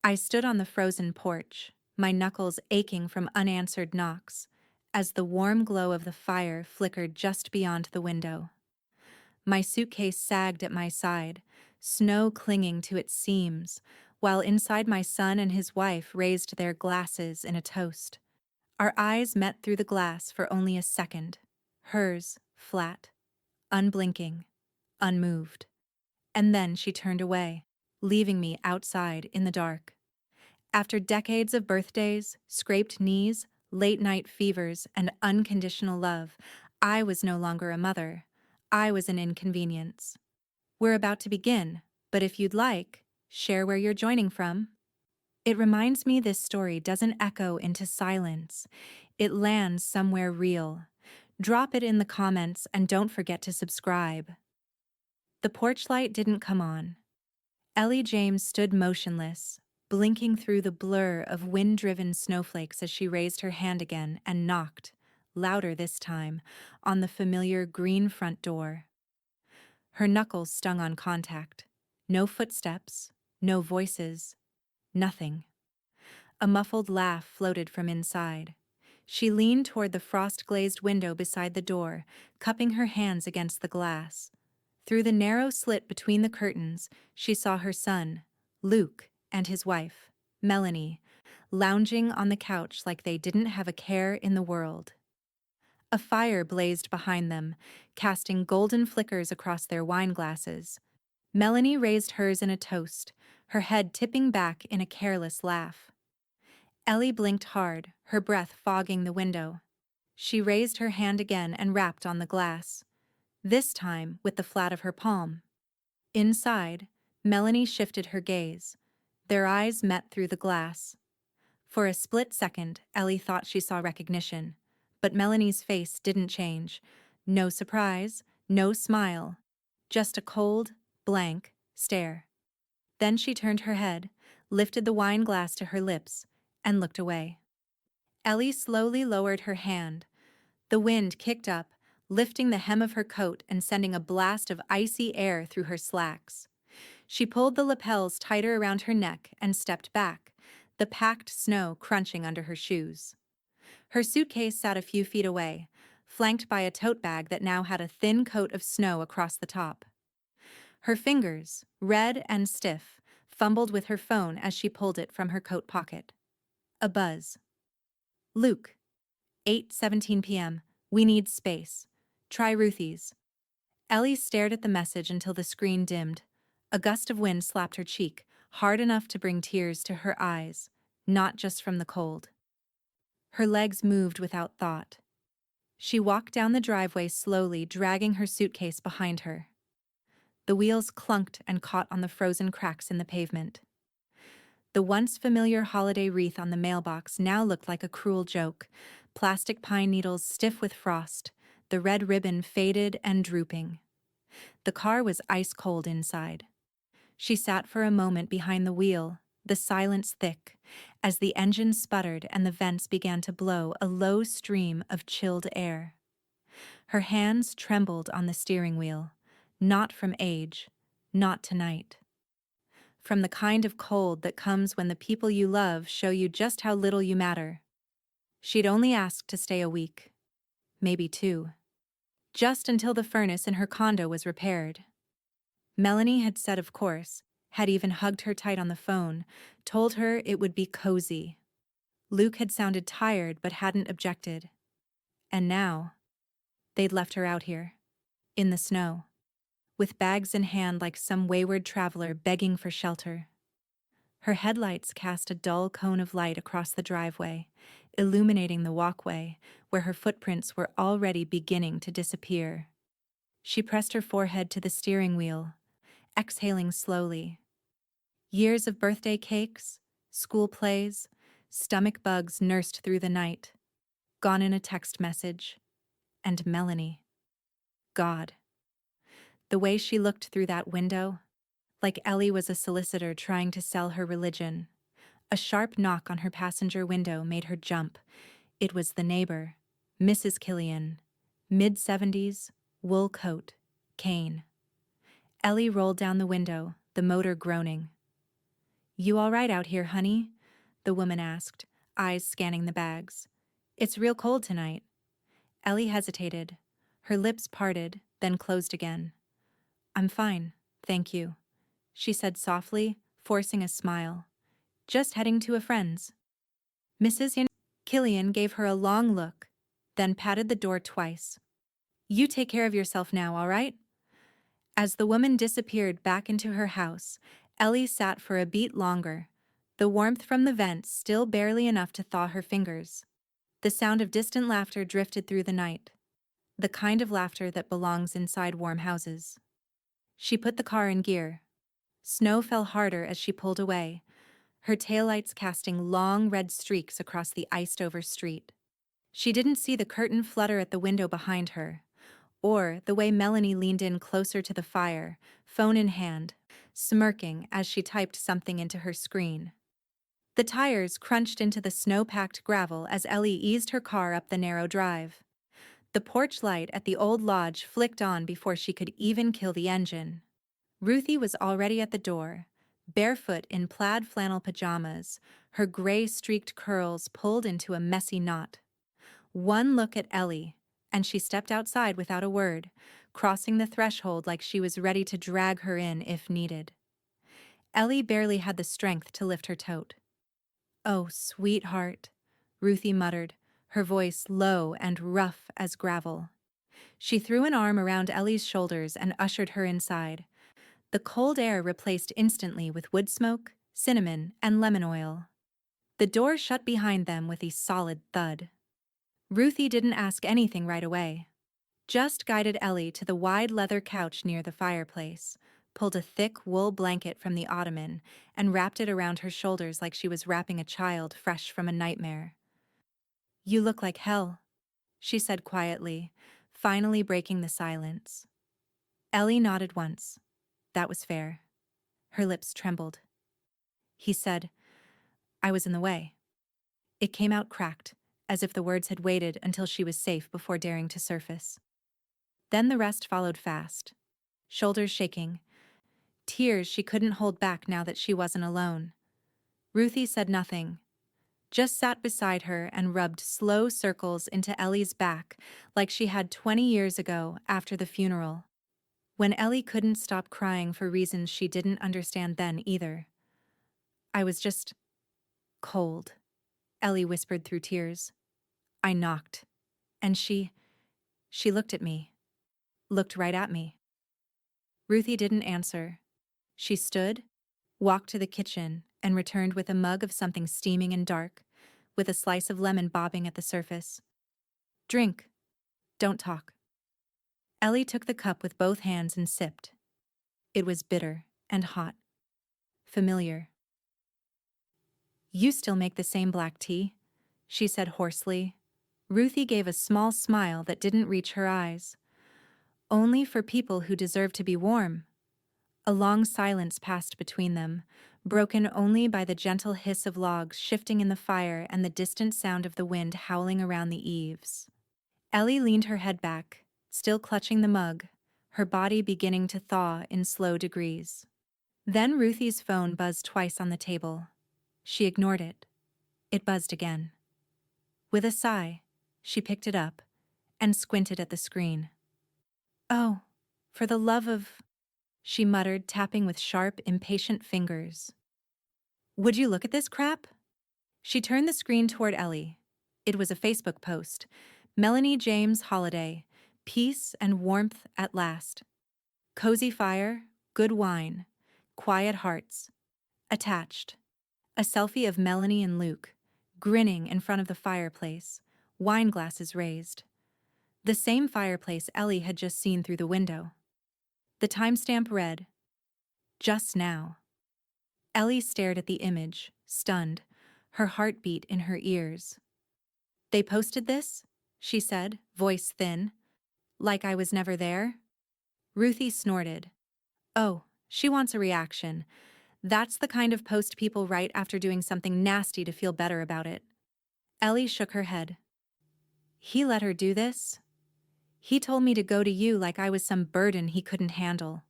I stood on the frozen porch, my knuckles aching from unanswered knocks, as the warm glow of the fire flickered just beyond the window. My suitcase sagged at my side, snow clinging to its seams, while inside my son and his wife raised their glasses in a toast. Our eyes met through the glass for only a second, hers flat, unblinking, unmoved. And then she turned away, leaving me outside in the dark. After decades of birthdays, scraped knees, late-night fevers, and unconditional love, I was no longer a mother. I was an inconvenience. We're about to begin, but if you'd like, share where you're joining from. It reminds me this story doesn't echo into silence. It lands somewhere real. Drop it in the comments and don't forget to subscribe. The porch light didn't come on. Ellie James stood motionless, blinking through the blur of wind-driven snowflakes as she raised her hand again and knocked, louder this time, on the familiar green front door. Her knuckles stung on contact. No footsteps, no voices, nothing. A muffled laugh floated from inside. She leaned toward the frost-glazed window beside the door, cupping her hands against the glass. Through the narrow slit between the curtains, she saw her son, Luke, and his wife, Melanie, lounging on the couch like they didn't have a care in the world. A fire blazed behind them, casting golden flickers across their wine glasses. Melanie raised hers in a toast, her head tipping back in a careless laugh. Ellie blinked hard, her breath fogging the window. She raised her hand again and rapped on the glass, this time with the flat of her palm. Inside, Melanie shifted her gaze. Their eyes met through the glass. For a split second, Ellie thought she saw recognition, but Melanie's face didn't change. No surprise, no smile, just a cold, blank stare. Then she turned her head, lifted the wine glass to her lips, and looked away. Ellie slowly lowered her hand. The wind kicked up, lifting the hem of her coat and sending a blast of icy air through her slacks. She pulled the lapels tighter around her neck and stepped back, the packed snow crunching under her shoes. Her suitcase sat a few feet away, flanked by a tote bag that now had a thin coat of snow across the top. Her fingers, red and stiff, fumbled with her phone as she pulled it from her coat pocket. A buzz. Luke. 8:17 p.m. We need space. Try Ruthie's. Ellie stared at the message until the screen dimmed. A gust of wind slapped her cheek, hard enough to bring tears to her eyes, not just from the cold. Her legs moved without thought. She walked down the driveway slowly, dragging her suitcase behind her. The wheels clunked and caught on the frozen cracks in the pavement. The once familiar holiday wreath on the mailbox now looked like a cruel joke, plastic pine needles stiff with frost, the red ribbon faded and drooping. The car was ice cold inside. She sat for a moment behind the wheel, the silence thick, as the engine sputtered and the vents began to blow a low stream of chilled air. Her hands trembled on the steering wheel, not from age, not tonight. From the kind of cold that comes when the people you love show you just how little you matter. She'd only asked to stay a week, maybe 2, just until the furnace in her condo was repaired. Melanie had said of course, had even hugged her tight on the phone, told her it would be cozy. Luke had sounded tired but hadn't objected. And now, they'd left her out here, in the snow, with bags in hand like some wayward traveler begging for shelter. Her headlights cast a dull cone of light across the driveway, illuminating the walkway where her footprints were already beginning to disappear. She pressed her forehead to the steering wheel, exhaling slowly. Years of birthday cakes, school plays, stomach bugs nursed through the night, gone in a text message, and Melanie. God. The way she looked through that window, like Ellie was a solicitor trying to sell her religion. A sharp knock on her passenger window made her jump. It was the neighbor, Mrs. Killian, mid-70s, wool coat, cane. Ellie rolled down the window, the motor groaning. "You all right out here, honey?" the woman asked, eyes scanning the bags. "It's real cold tonight." Ellie hesitated. Her lips parted, then closed again. "I'm fine, thank you," she said softly, forcing a smile. "Just heading to a friend's." Mrs. Killian gave her a long look, then patted the door twice. "You take care of yourself now, all right?" As the woman disappeared back into her house, Ellie sat for a beat longer, the warmth from the vents still barely enough to thaw her fingers. The sound of distant laughter drifted through the night, the kind of laughter that belongs inside warm houses. She put the car in gear. Snow fell harder as she pulled away, her taillights casting long red streaks across the iced-over street. She didn't see the curtain flutter at the window behind her, or the way Melanie leaned in closer to the fire, phone in hand, smirking as she typed something into her screen. The tires crunched into the snow-packed gravel as Ellie eased her car up the narrow drive. The porch light at the old lodge flicked on before she could even kill the engine. Ruthie was already at the door, barefoot in plaid flannel pajamas, her gray-streaked curls pulled into a messy knot. One look at Ellie, and she stepped outside without a word, crossing the threshold like she was ready to drag her in if needed. Ellie barely had the strength to lift her tote. "Oh, sweetheart," Ruthie muttered, her voice low and rough as gravel. She threw an arm around Ellie's shoulders and ushered her inside. The cold air replaced instantly with wood smoke, cinnamon, and lemon oil. The door shut behind them with a solid thud. Ruthie didn't ask anything right away. Just guided Ellie to the wide leather couch near the fireplace, pulled a thick wool blanket from the ottoman, and wrapped it around her shoulders like she was wrapping a child fresh from a nightmare. "You look like hell," she said quietly, finally breaking the silence. Ellie nodded once. That was fair. Her lips trembled. He said, "I was in the way." It came out cracked, as if the words had waited until she was safe before daring to surface. Then the rest followed fast, shoulders shaking, tears she couldn't hold back now that she wasn't alone. Ruthie said nothing, just sat beside her and rubbed slow circles into Ellie's back like she had 20 years ago after the funeral, when Ellie couldn't stop crying for reasons she didn't understand then either. "I was just cold," Ellie whispered through tears. "I knocked, and she looked at me, looked right at me." Ruthie didn't answer. She stood, walked to the kitchen, and returned with a mug of something steaming and dark, with a slice of lemon bobbing at the surface. "Drink. Don't talk." Ellie took the cup with both hands and sipped. It was bitter and hot. Familiar. "You still make the same black tea?" she said hoarsely. Ruthie gave a small smile that didn't reach her eyes. "Only for people who deserve to be warm." A long silence passed between them, broken only by the gentle hiss of logs shifting in the fire and the distant sound of the wind howling around the eaves. Ellie leaned her head back, still clutching the mug, her body beginning to thaw in slow degrees. Then Ruthie's phone buzzed twice on the table. She ignored it. It buzzed again. With a sigh, she picked it up and squinted at the screen. "Oh, for the love of," she muttered, tapping with sharp, impatient fingers. "Would you look at this crap?" She turned the screen toward Ellie. It was a Facebook post. "Melanie James holiday. Peace and warmth at last. Cozy fire, good wine, quiet hearts. Attached. A selfie of Melanie and Luke, grinning in front of the fireplace, wine glasses raised. The same fireplace Ellie had just seen through the window. The timestamp read, "Just now." Ellie stared at the image, stunned, her heartbeat in her ears. "They posted this?" she said, voice thin. "Like I was never there?" Ruthie snorted. "Oh, she wants a reaction. That's the kind of post people write after doing something nasty to feel better about it." Ellie shook her head. "He let her do this? He told me to go to you like I was some burden he couldn't handle."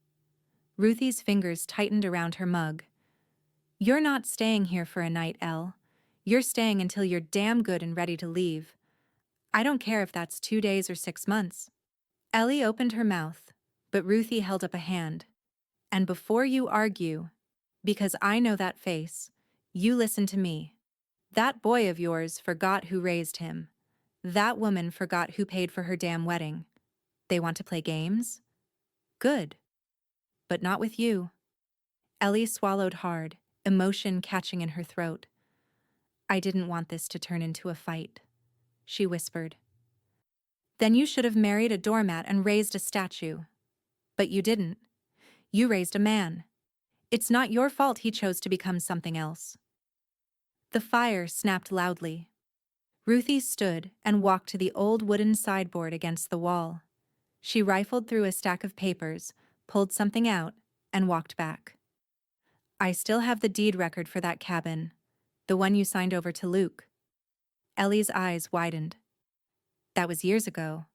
Ruthie's fingers tightened around her mug. You're not staying here for a night, Elle. You're staying until you're damn good and ready to leave. I don't care if that's 2 days or 6 months. Ellie opened her mouth, but Ruthie held up a hand. And before you argue, because I know that face, you listen to me. That boy of yours forgot who raised him. That woman forgot who paid for her damn wedding. They want to play games? Good. But not with you. Ellie swallowed hard, emotion catching in her throat. I didn't want this to turn into a fight, she whispered. Then you should have married a doormat and raised a statue. But you didn't. You raised a man. It's not your fault he chose to become something else. The fire snapped loudly. Ruthie stood and walked to the old wooden sideboard against the wall. She rifled through a stack of papers, pulled something out, and walked back. I still have the deed record for that cabin, the one you signed over to Luke. Ellie's eyes widened. That was years ago.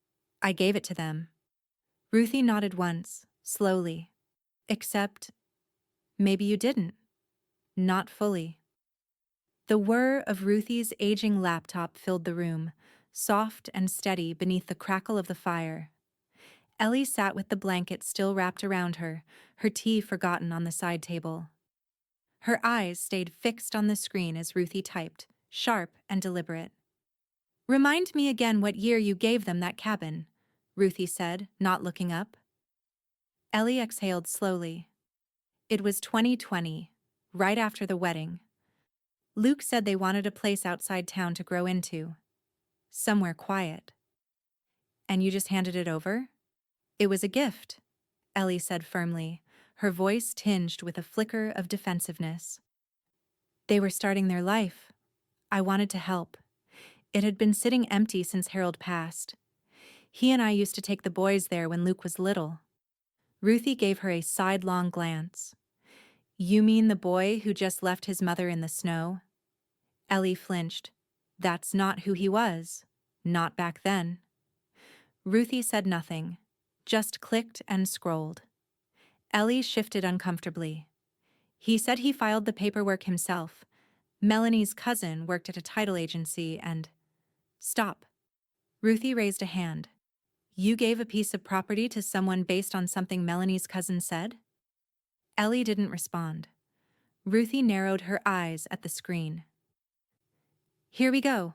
I gave it to them. Ruthie nodded once, slowly. Except, maybe you didn't. Not fully. The whir of Ruthie's aging laptop filled the room, soft and steady beneath the crackle of the fire. Ellie sat with the blanket still wrapped around her, her tea forgotten on the side table. Her eyes stayed fixed on the screen as Ruthie typed, sharp and deliberate. Remind me again what year you gave them that cabin, Ruthie said, not looking up. Ellie exhaled slowly. It was 2020, right after the wedding. Luke said they wanted a place outside town to grow into. Somewhere quiet. And you just handed it over? It was a gift, Ellie said firmly, her voice tinged with a flicker of defensiveness. They were starting their life. I wanted to help. It had been sitting empty since Harold passed. He and I used to take the boys there when Luke was little. Ruthie gave her a sidelong glance. You mean the boy who just left his mother in the snow? Ellie flinched. That's not who he was. Not back then. Ruthie said nothing, just clicked and scrolled. Ellie shifted uncomfortably. He said he filed the paperwork himself. Melanie's cousin worked at a title agency and... Stop. Ruthie raised a hand. You gave a piece of property to someone based on something Melanie's cousin said? Ellie didn't respond. Ruthie narrowed her eyes at the screen. Here we go.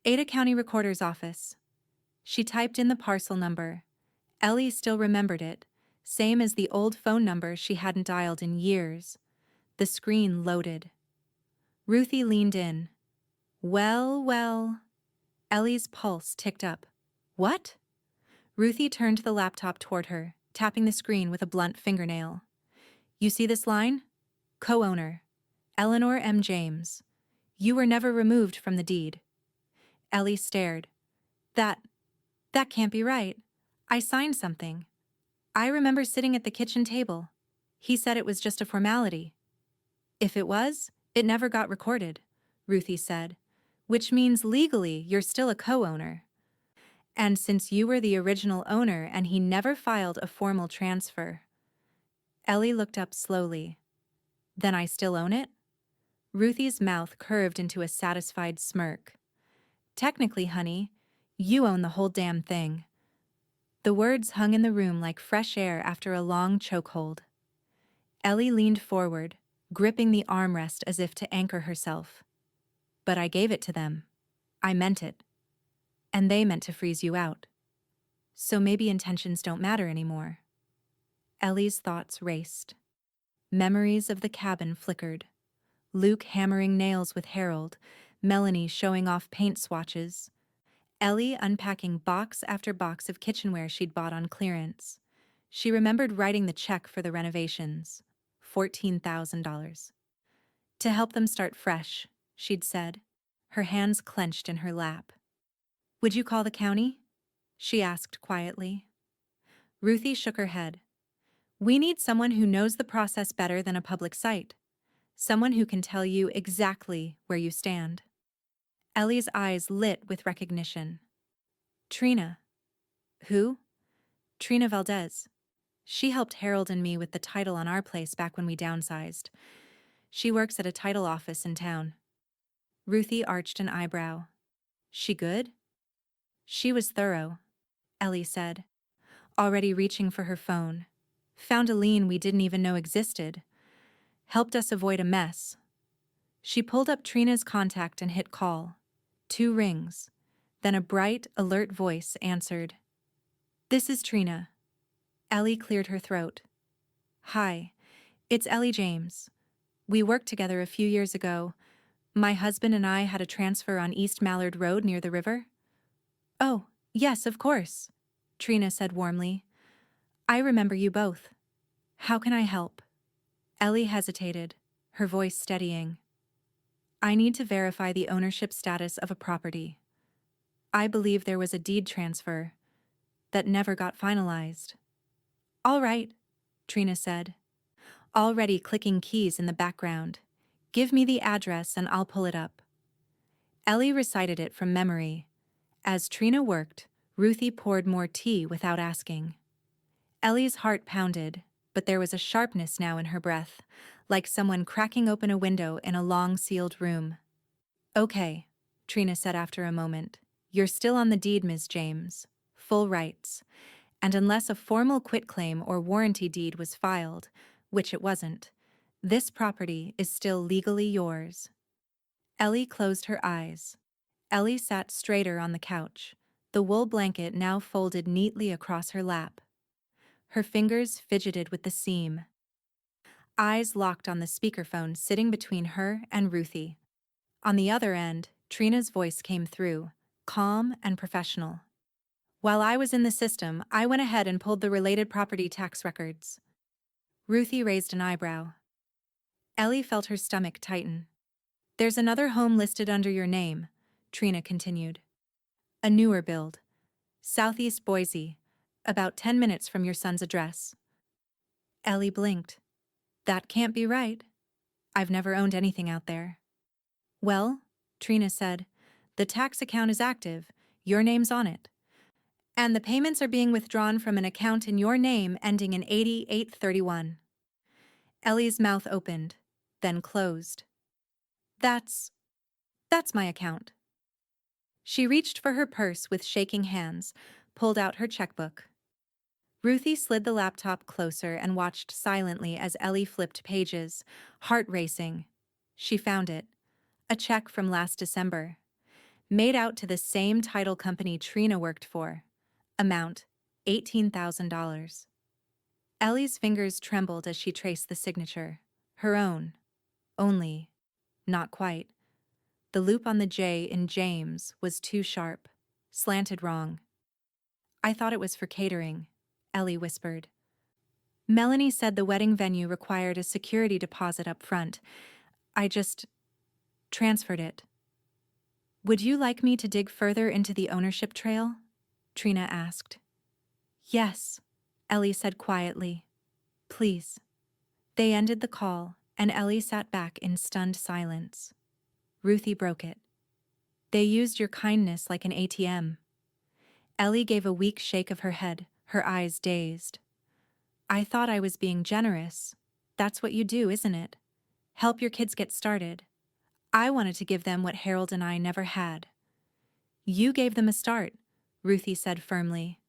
Ada County Recorder's Office. She typed in the parcel number. Ellie still remembered it, same as the old phone number she hadn't dialed in years. The screen loaded. Ruthie leaned in. Well, well. Ellie's pulse ticked up. What? Ruthie turned the laptop toward her, tapping the screen with a blunt fingernail. You see this line? Co-owner, Eleanor M. James. You were never removed from the deed. Ellie stared. That can't be right. I signed something. I remember sitting at the kitchen table. He said it was just a formality. If it was, it never got recorded, Ruthie said, which means legally you're still a co-owner. And since you were the original owner and he never filed a formal transfer. Ellie looked up slowly. Then I still own it? Ruthie's mouth curved into a satisfied smirk. Technically, honey, you own the whole damn thing. The words hung in the room like fresh air after a long chokehold. Ellie leaned forward, gripping the armrest as if to anchor herself. But I gave it to them. I meant it. And they meant to freeze you out. So maybe intentions don't matter anymore. Ellie's thoughts raced. Memories of the cabin flickered. Luke hammering nails with Harold, Melanie showing off paint swatches, Ellie unpacking box after box of kitchenware she'd bought on clearance. She remembered writing the check for the renovations, $14,000. To help them start fresh, she'd said, her hands clenched in her lap. Would you call the county? She asked quietly. Ruthie shook her head. We need someone who knows the process better than a public site. Someone who can tell you exactly where you stand. Ellie's eyes lit with recognition. Trina. Who? Trina Valdez. She helped Harold and me with the title on our place back when we downsized. She works at a title office in town. Ruthie arched an eyebrow. She good? She was thorough, Ellie said, already reaching for her phone. Found a lien we didn't even know existed. Helped us avoid a mess. She pulled up Trina's contact and hit call. 2 rings. Then a bright, alert voice answered. This is Trina. Ellie cleared her throat. Hi, it's Ellie James. We worked together a few years ago. My husband and I had a transfer on East Mallard Road near the river. Oh, yes, of course, Trina said warmly. I remember you both. How can I help? Ellie hesitated, her voice steadying. I need to verify the ownership status of a property. I believe there was a deed transfer that never got finalized. All right, Trina said, already clicking keys in the background. Give me the address and I'll pull it up. Ellie recited it from memory. As Trina worked, Ruthie poured more tea without asking. Ellie's heart pounded, but there was a sharpness now in her breath, like someone cracking open a window in a long-sealed room. Okay, Trina said after a moment. You're still on the deed, Ms. James. Full rights. And unless a formal quitclaim or warranty deed was filed, which it wasn't, this property is still legally yours. Ellie closed her eyes. Ellie sat straighter on the couch, the wool blanket now folded neatly across her lap. Her fingers fidgeted with the seam. Eyes locked on the speakerphone sitting between her and Ruthie. On the other end, Trina's voice came through, calm and professional. While I was in the system, I went ahead and pulled the related property tax records. Ruthie raised an eyebrow. Ellie felt her stomach tighten. There's another home listed under your name, Trina continued. A newer build. Southeast Boise, about 10 minutes from your son's address. Ellie blinked. That can't be right. I've never owned anything out there. Well, Trina said, the tax account is active. Your name's on it. And the payments are being withdrawn from an account in your name ending in 8831. Ellie's mouth opened, then closed. That's my account. She reached for her purse with shaking hands, pulled out her checkbook. Ruthie slid the laptop closer and watched silently as Ellie flipped pages, heart racing. She found it. A check from last December. Made out to the same title company Trina worked for. Amount, $18,000. Ellie's fingers trembled as she traced the signature. Her own. Only. Not quite. The loop on the J in James was too sharp. Slanted wrong. I thought it was for catering, Ellie whispered. Melanie said the wedding venue required a security deposit up front. I just transferred it. Would you like me to dig further into the ownership trail? Trina asked. Yes, Ellie said quietly. Please. They ended the call, and Ellie sat back in stunned silence. Ruthie broke it. They used your kindness like an ATM. Ellie gave a weak shake of her head, her eyes dazed. I thought I was being generous. That's what you do, isn't it? Help your kids get started. I wanted to give them what Harold and I never had. You gave them a start, Ruthie said firmly.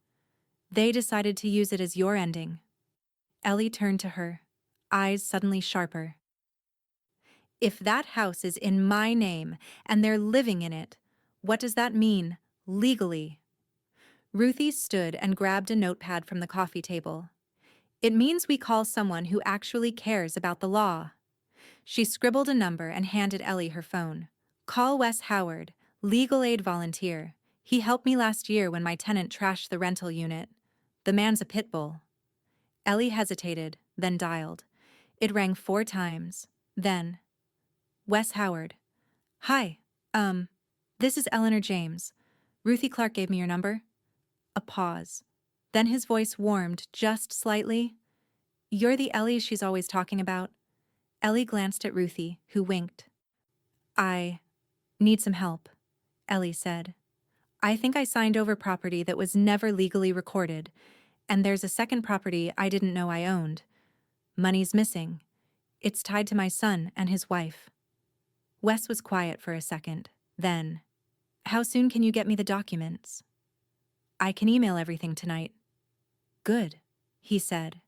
They decided to use it as your ending. Ellie turned to her, eyes suddenly sharper. If that house is in my name and they're living in it, what does that mean, legally? Ruthie stood and grabbed a notepad from the coffee table. It means we call someone who actually cares about the law. She scribbled a number and handed Ellie her phone. Call Wes Howard, legal aid volunteer. He helped me last year when my tenant trashed the rental unit. The man's a pit bull. Ellie hesitated, then dialed. It rang 4 times. Then, Wes Howard. Hi, this is Eleanor James. Ruthie Clark gave me your number. A pause. Then his voice warmed just slightly. You're the Ellie she's always talking about. Ellie glanced at Ruthie, who winked. I need some help, Ellie said. I think I signed over property that was never legally recorded, and there's a second property I didn't know I owned. Money's missing. It's tied to my son and his wife. Wes was quiet for a second. Then, how soon can you get me the documents? I can email everything tonight. Good, he said.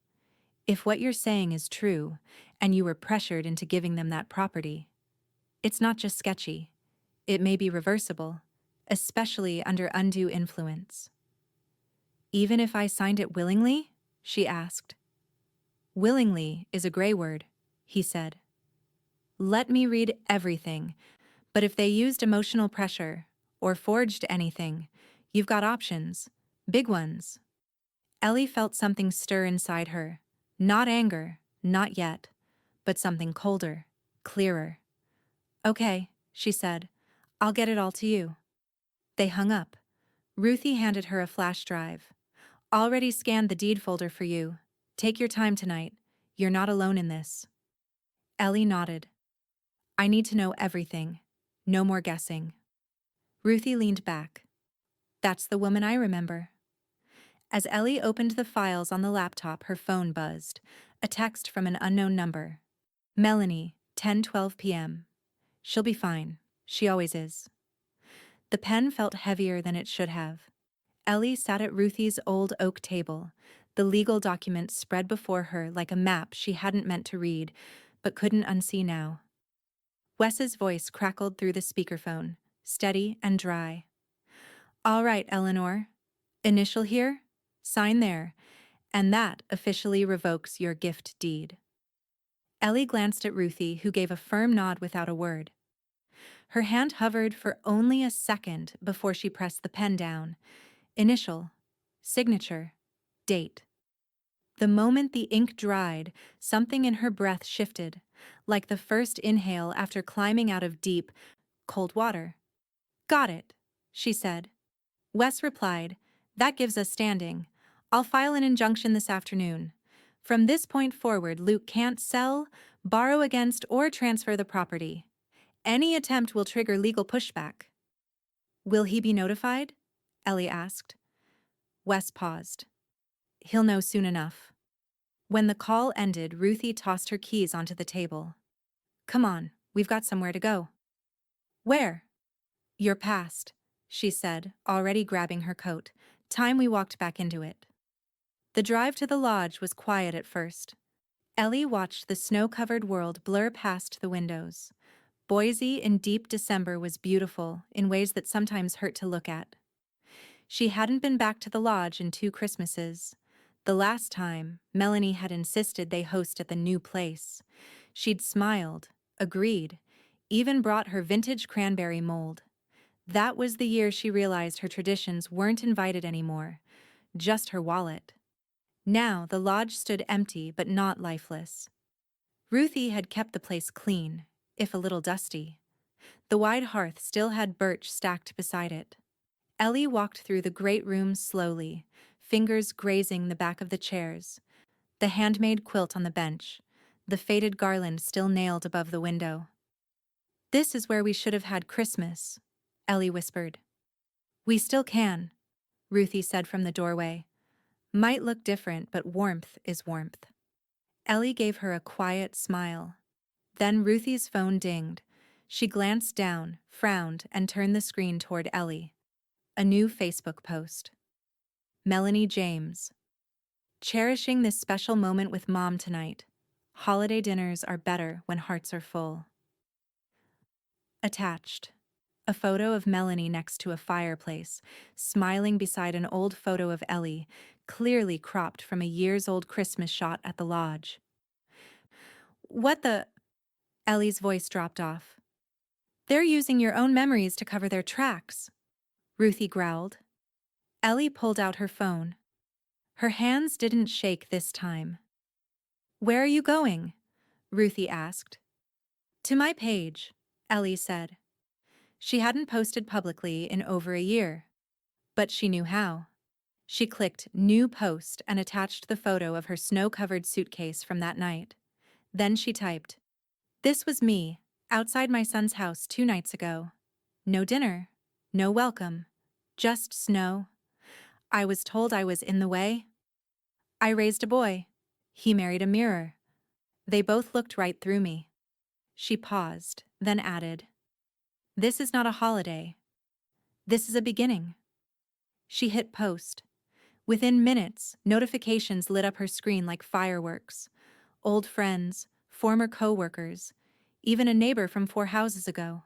If what you're saying is true, and you were pressured into giving them that property, it's not just sketchy. It may be reversible, especially under undue influence. Even if I signed it willingly? She asked. Willingly is a gray word, he said. Let me read everything, but if they used emotional pressure or forged anything, you've got options, big ones. Ellie felt something stir inside her. Not anger, not yet, but something colder, clearer. Okay, she said. I'll get it all to you. They hung up. Ruthie handed her a flash drive. Already scanned the deed folder for you. Take your time tonight. You're not alone in this. Ellie nodded. I need to know everything. No more guessing. Ruthie leaned back. That's the woman I remember. As Ellie opened the files on the laptop, her phone buzzed. A text from an unknown number. Melanie, 10:12 p.m. She'll be fine. She always is. The pen felt heavier than it should have. Ellie sat at Ruthie's old oak table, the legal documents spread before her like a map she hadn't meant to read, but couldn't unsee now. Wes's voice crackled through the speakerphone, steady and dry. All right, Eleanor. Initial here, sign there, and that officially revokes your gift deed. Ellie glanced at Ruthie, who gave a firm nod without a word. Her hand hovered for only a second before she pressed the pen down. Initial, signature, date. The moment the ink dried, something in her breath shifted, like the first inhale after climbing out of deep, cold water. Got it, she said. Wes replied, that gives us standing. I'll file an injunction this afternoon. From this point forward, Luke can't sell, borrow against, or transfer the property. Any attempt will trigger legal pushback. Will he be notified? Ellie asked. Wes paused. He'll know soon enough. When the call ended, Ruthie tossed her keys onto the table. Come on, we've got somewhere to go. Where? Your past, she said, already grabbing her coat. Time we walked back into it. The drive to the lodge was quiet at first. Ellie watched the snow-covered world blur past the windows. Boise in deep December was beautiful in ways that sometimes hurt to look at. She hadn't been back to the lodge in 2 Christmases. The last time, Melanie had insisted they host at the new place. She'd smiled, agreed, even brought her vintage cranberry mold. That was the year she realized her traditions weren't invited anymore, just her wallet. Now the lodge stood empty but not lifeless. Ruthie had kept the place clean, if a little dusty. The wide hearth still had birch stacked beside it. Ellie walked through the great room slowly, fingers grazing the back of the chairs, the handmade quilt on the bench, the faded garland still nailed above the window. This is where we should have had Christmas, Ellie whispered. We still can, Ruthie said from the doorway. Might look different, but warmth is warmth. Ellie gave her a quiet smile. Then Ruthie's phone dinged. She glanced down, frowned, and turned the screen toward Ellie. A new Facebook post. Melanie James. Cherishing this special moment with Mom tonight. Holiday dinners are better when hearts are full. Attached. A photo of Melanie next to a fireplace, smiling beside an old photo of Ellie, clearly cropped from a years-old Christmas shot at the lodge. What the... Ellie's voice dropped off. They're using your own memories to cover their tracks, Ruthie growled. Ellie pulled out her phone. Her hands didn't shake this time. Where are you going? Ruthie asked. To my page, Ellie said. She hadn't posted publicly in over a year, but she knew how. She clicked New Post and attached the photo of her snow-covered suitcase from that night. Then she typed, This was me, outside my son's house 2 nights ago. No dinner, no welcome, just snow. I was told I was in the way. I raised a boy. He married a mirror. They both looked right through me. She paused, then added, "This is not a holiday. This is a beginning." She hit post. Within minutes, notifications lit up her screen like fireworks. Old friends, former coworkers, even a neighbor from 4 houses ago.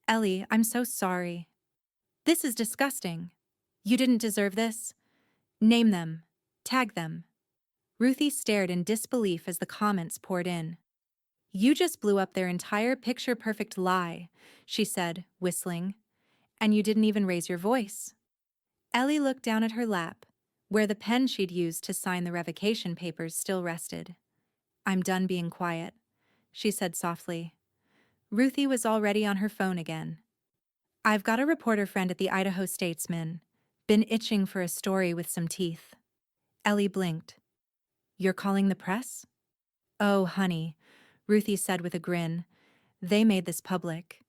"Ellie, I'm so sorry. This is disgusting. You didn't deserve this. Name them. Tag them." Ruthie stared in disbelief as the comments poured in. "You just blew up their entire picture-perfect lie," she said, whistling. "And you didn't even raise your voice." Ellie looked down at her lap, where the pen she'd used to sign the revocation papers still rested. "I'm done being quiet," she said softly. Ruthie was already on her phone again. "I've got a reporter friend at the Idaho Statesman. Been itching for a story with some teeth." Ellie blinked. "You're calling the press?" "Oh, honey," Ruthie said with a grin. "They made this public.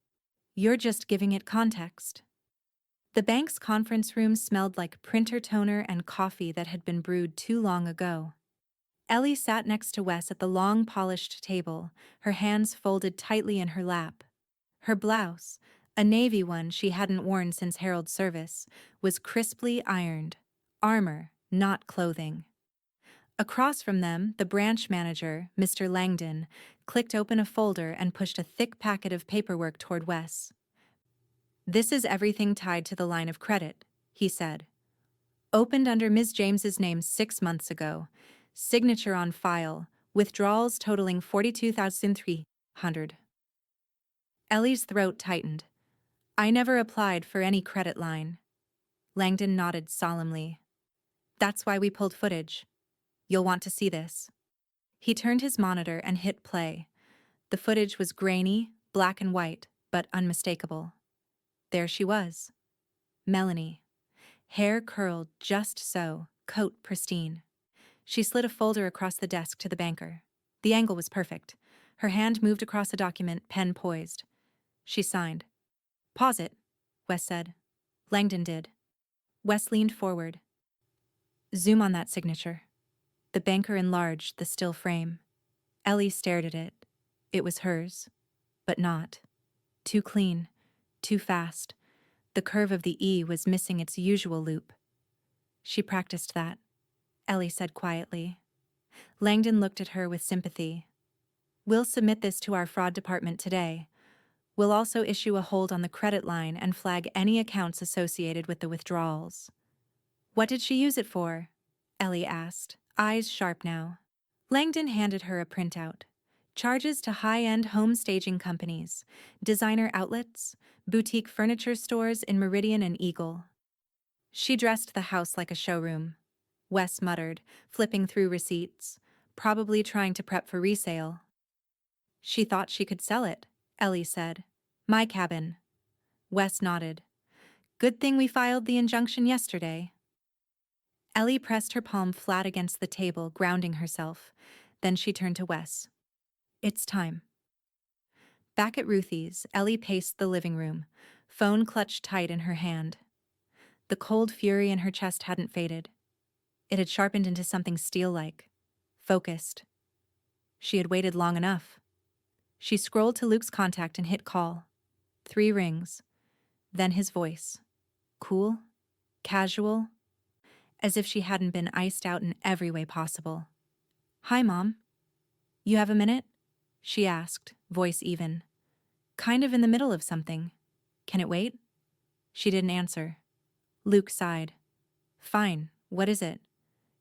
You're just giving it context." The bank's conference room smelled like printer toner and coffee that had been brewed too long ago. Ellie sat next to Wes at the long polished table, her hands folded tightly in her lap. Her blouse, a navy one she hadn't worn since Harold's service, was crisply ironed. Armor, not clothing. Across from them, the branch manager, Mr. Langdon, clicked open a folder and pushed a thick packet of paperwork toward Wes. "This is everything tied to the line of credit," he said. "Opened under Ms. James's name 6 months ago. Signature on file. Withdrawals totaling $42,300. Ellie's throat tightened. "I never applied for any credit line." Langdon nodded solemnly. "That's why we pulled footage. You'll want to see this." He turned his monitor and hit play. The footage was grainy, black and white, but unmistakable. There she was. Melanie. Hair curled just so, coat pristine. She slid a folder across the desk to the banker. The angle was perfect. Her hand moved across a document, pen poised. She signed. "Pause it," Wes said. Langdon did. Wes leaned forward. "Zoom on that signature." The banker enlarged the still frame. Ellie stared at it. It was hers, but not. Too clean, too fast. The curve of the E was missing its usual loop. "She practiced that," Ellie said quietly. Langdon looked at her with sympathy. "We'll submit this to our fraud department today. We'll also issue a hold on the credit line and flag any accounts associated with the withdrawals." "What did she use it for?" Ellie asked, eyes sharp now. Langdon handed her a printout. Charges to high-end home staging companies, designer outlets, boutique furniture stores in Meridian and Eagle. "She dressed the house like a showroom," Wes muttered, flipping through receipts, "probably trying to prep for resale." "She thought she could sell it," Ellie said. "My cabin." Wes nodded. "Good thing we filed the injunction yesterday." Ellie pressed her palm flat against the table, grounding herself. Then she turned to Wes. "It's time." Back at Ruthie's, Ellie paced the living room, phone clutched tight in her hand. The cold fury in her chest hadn't faded. It had sharpened into something steel-like, focused. She had waited long enough. She scrolled to Luke's contact and hit call. 3 rings. Then his voice. Cool, casual, as if she hadn't been iced out in every way possible. "Hi, Mom. You have a minute?" she asked, voice even. "Kind of in the middle of something. Can it wait?" She didn't answer. Luke sighed. "Fine, what is it?"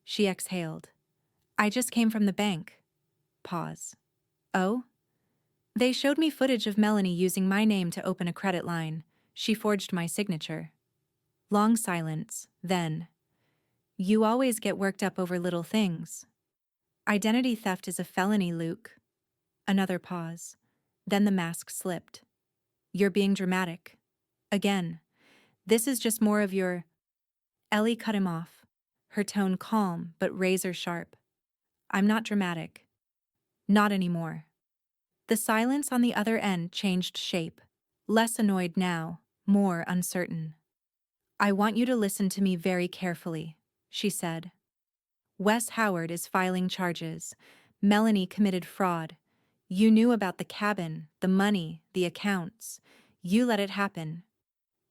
She exhaled. "I just came from the bank." Pause. "Oh?" "They showed me footage of Melanie using my name to open a credit line. She forged my signature." Long silence, then. "You always get worked up over little things." "Identity theft is a felony, Luke." Another pause. Then the mask slipped. "You're being dramatic. Again. This is just more of your—" Ellie cut him off, her tone calm but razor sharp. "I'm not dramatic. Not anymore." The silence on the other end changed shape. Less annoyed now, more uncertain. "I want you to listen to me very carefully," she said. "Wes Howard is filing charges. Melanie committed fraud. You knew about the cabin, the money, the accounts. You let it happen.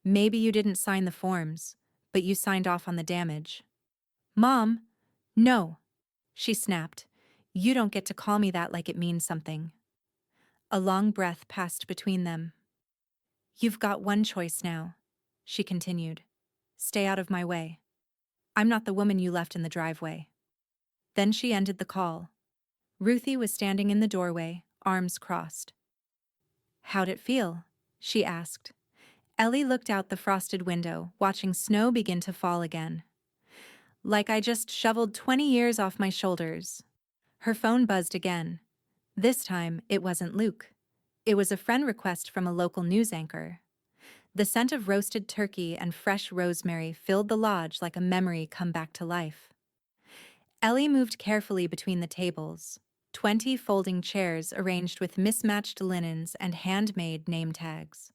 Maybe you didn't sign the forms, but you signed off on the damage. Mom! No! She snapped. You don't get to call me that like it means something. A long breath passed between them. You've got one choice now, she continued. Stay out of my way. I'm not the woman you left in the driveway. Then she ended the call. Ruthie was standing in the doorway, arms crossed. How'd it feel? She asked. Ellie looked out the frosted window, watching snow begin to fall again. Like I just shoveled 20 years off my shoulders. Her phone buzzed again. This time, it wasn't Luke. It was a friend request from a local news anchor. The scent of roasted turkey and fresh rosemary filled the lodge like a memory come back to life. Ellie moved carefully between the tables, 20 folding chairs arranged with mismatched linens and handmade name tags.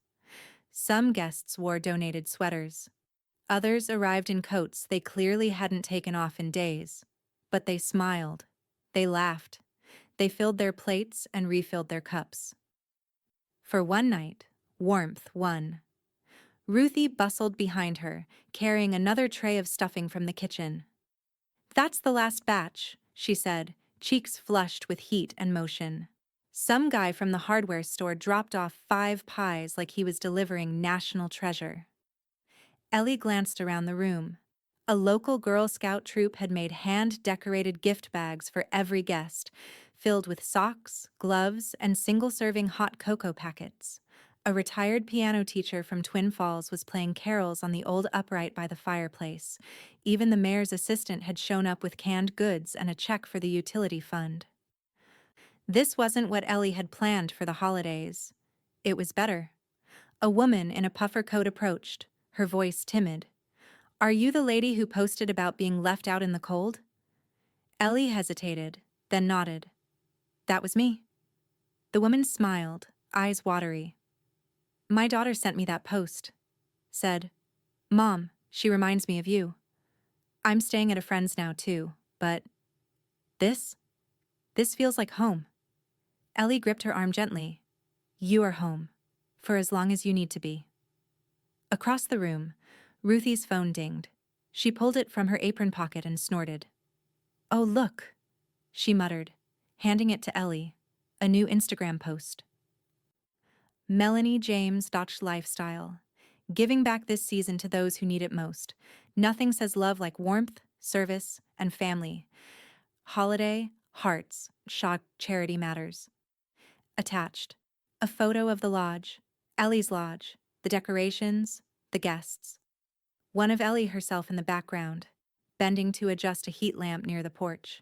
Some guests wore donated sweaters. Others arrived in coats they clearly hadn't taken off in days. But they smiled. They laughed. They filled their plates and refilled their cups. For one night, warmth won. Ruthie bustled behind her, carrying another tray of stuffing from the kitchen. That's the last batch, she said, cheeks flushed with heat and motion. Some guy from the hardware store dropped off 5 pies like he was delivering national treasure. Ellie glanced around the room. A local Girl Scout troop had made hand-decorated gift bags for every guest, filled with socks, gloves, and single-serving hot cocoa packets. A retired piano teacher from Twin Falls was playing carols on the old upright by the fireplace. Even the mayor's assistant had shown up with canned goods and a check for the utility fund. This wasn't what Ellie had planned for the holidays. It was better. A woman in a puffer coat approached, her voice timid. Are you the lady who posted about being left out in the cold? Ellie hesitated, then nodded. That was me. The woman smiled, eyes watery. My daughter sent me that post. Said, Mom, she reminds me of you. I'm staying at a friend's now too, but this feels like home. Ellie gripped her arm gently. You are home, for as long as you need to be. Across the room, Ruthie's phone dinged. She pulled it from her apron pocket and snorted. Oh, look, she muttered, handing it to Ellie. A new Instagram post. Melanie James Dutch Lifestyle. Giving back this season to those who need it most. Nothing says love like warmth, service, and family. Holiday, hearts, shock, charity matters. Attached. A photo of the lodge. Ellie's lodge. The decorations. The guests. One of Ellie herself in the background, bending to adjust a heat lamp near the porch.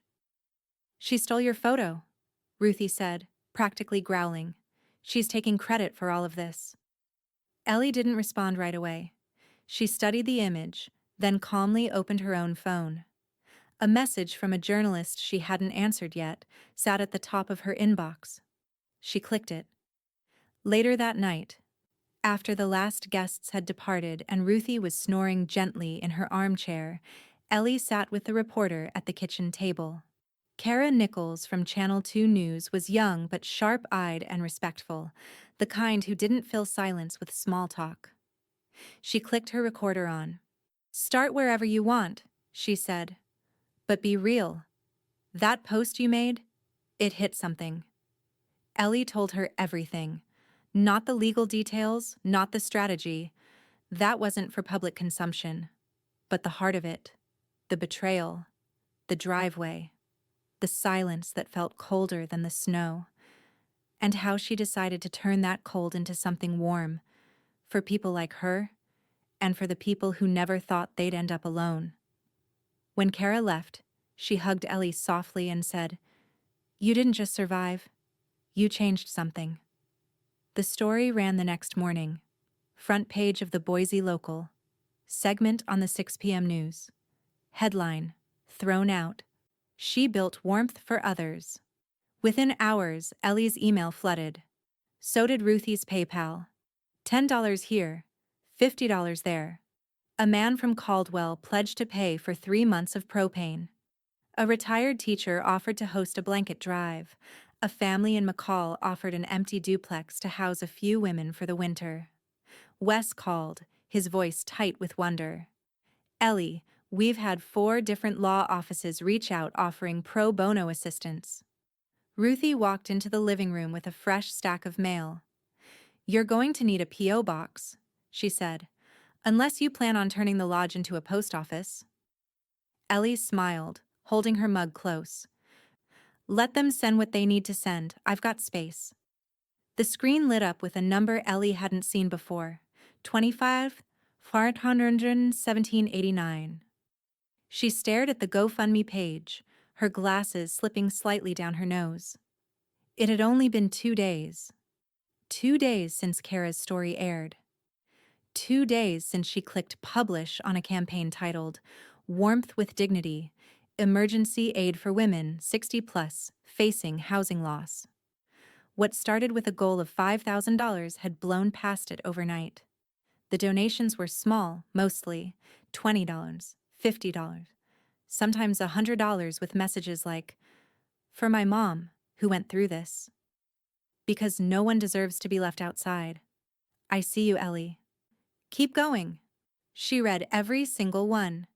She stole your photo, Ruthie said, practically growling. She's taking credit for all of this. Ellie didn't respond right away. She studied the image, then calmly opened her own phone. A message from a journalist she hadn't answered yet sat at the top of her inbox. She clicked it. Later that night, after the last guests had departed and Ruthie was snoring gently in her armchair, Ellie sat with the reporter at the kitchen table. Kara Nichols from Channel 2 News was young but sharp-eyed and respectful, the kind who didn't fill silence with small talk. She clicked her recorder on. Start wherever you want, she said. But be real. That post you made, it hit something. Ellie told her everything. Not the legal details, not the strategy. That wasn't for public consumption. But the heart of it, the betrayal, the driveway, the silence that felt colder than the snow, and how she decided to turn that cold into something warm, for people like her, and for the people who never thought they'd end up alone. When Kara left, she hugged Ellie softly and said, You didn't just survive, you changed something. The story ran the next morning. Front page of the Boise Local. Segment on the 6 p.m. news. Headline, Thrown Out. She built warmth for others. Within hours, Ellie's email flooded. So did Ruthie's PayPal. $10 here, $50 there. A man from Caldwell pledged to pay for 3 months of propane. A retired teacher offered to host a blanket drive. A family in McCall offered an empty duplex to house a few women for the winter. Wes called, his voice tight with wonder. Ellie, we've had 4 different law offices reach out offering pro bono assistance. Ruthie walked into the living room with a fresh stack of mail. You're going to need a P.O. box, she said, unless you plan on turning the lodge into a post office. Ellie smiled, holding her mug close. Let them send what they need to send, I've got space. The screen lit up with a number Ellie hadn't seen before, 25 417.89. She stared at the GoFundMe page, her glasses slipping slightly down her nose. It had only been 2 days. 2 days since Kara's story aired. 2 days since she clicked publish on a campaign titled Warmth with Dignity, Emergency Aid for Women 60 Plus Facing Housing Loss. What started with a goal of $5,000 had blown past it overnight. The donations were small, mostly $20, $50, sometimes $100 with messages like, "For my mom, who went through this. Because no one deserves to be left outside. I see you, Ellie. Keep going." She read every single one.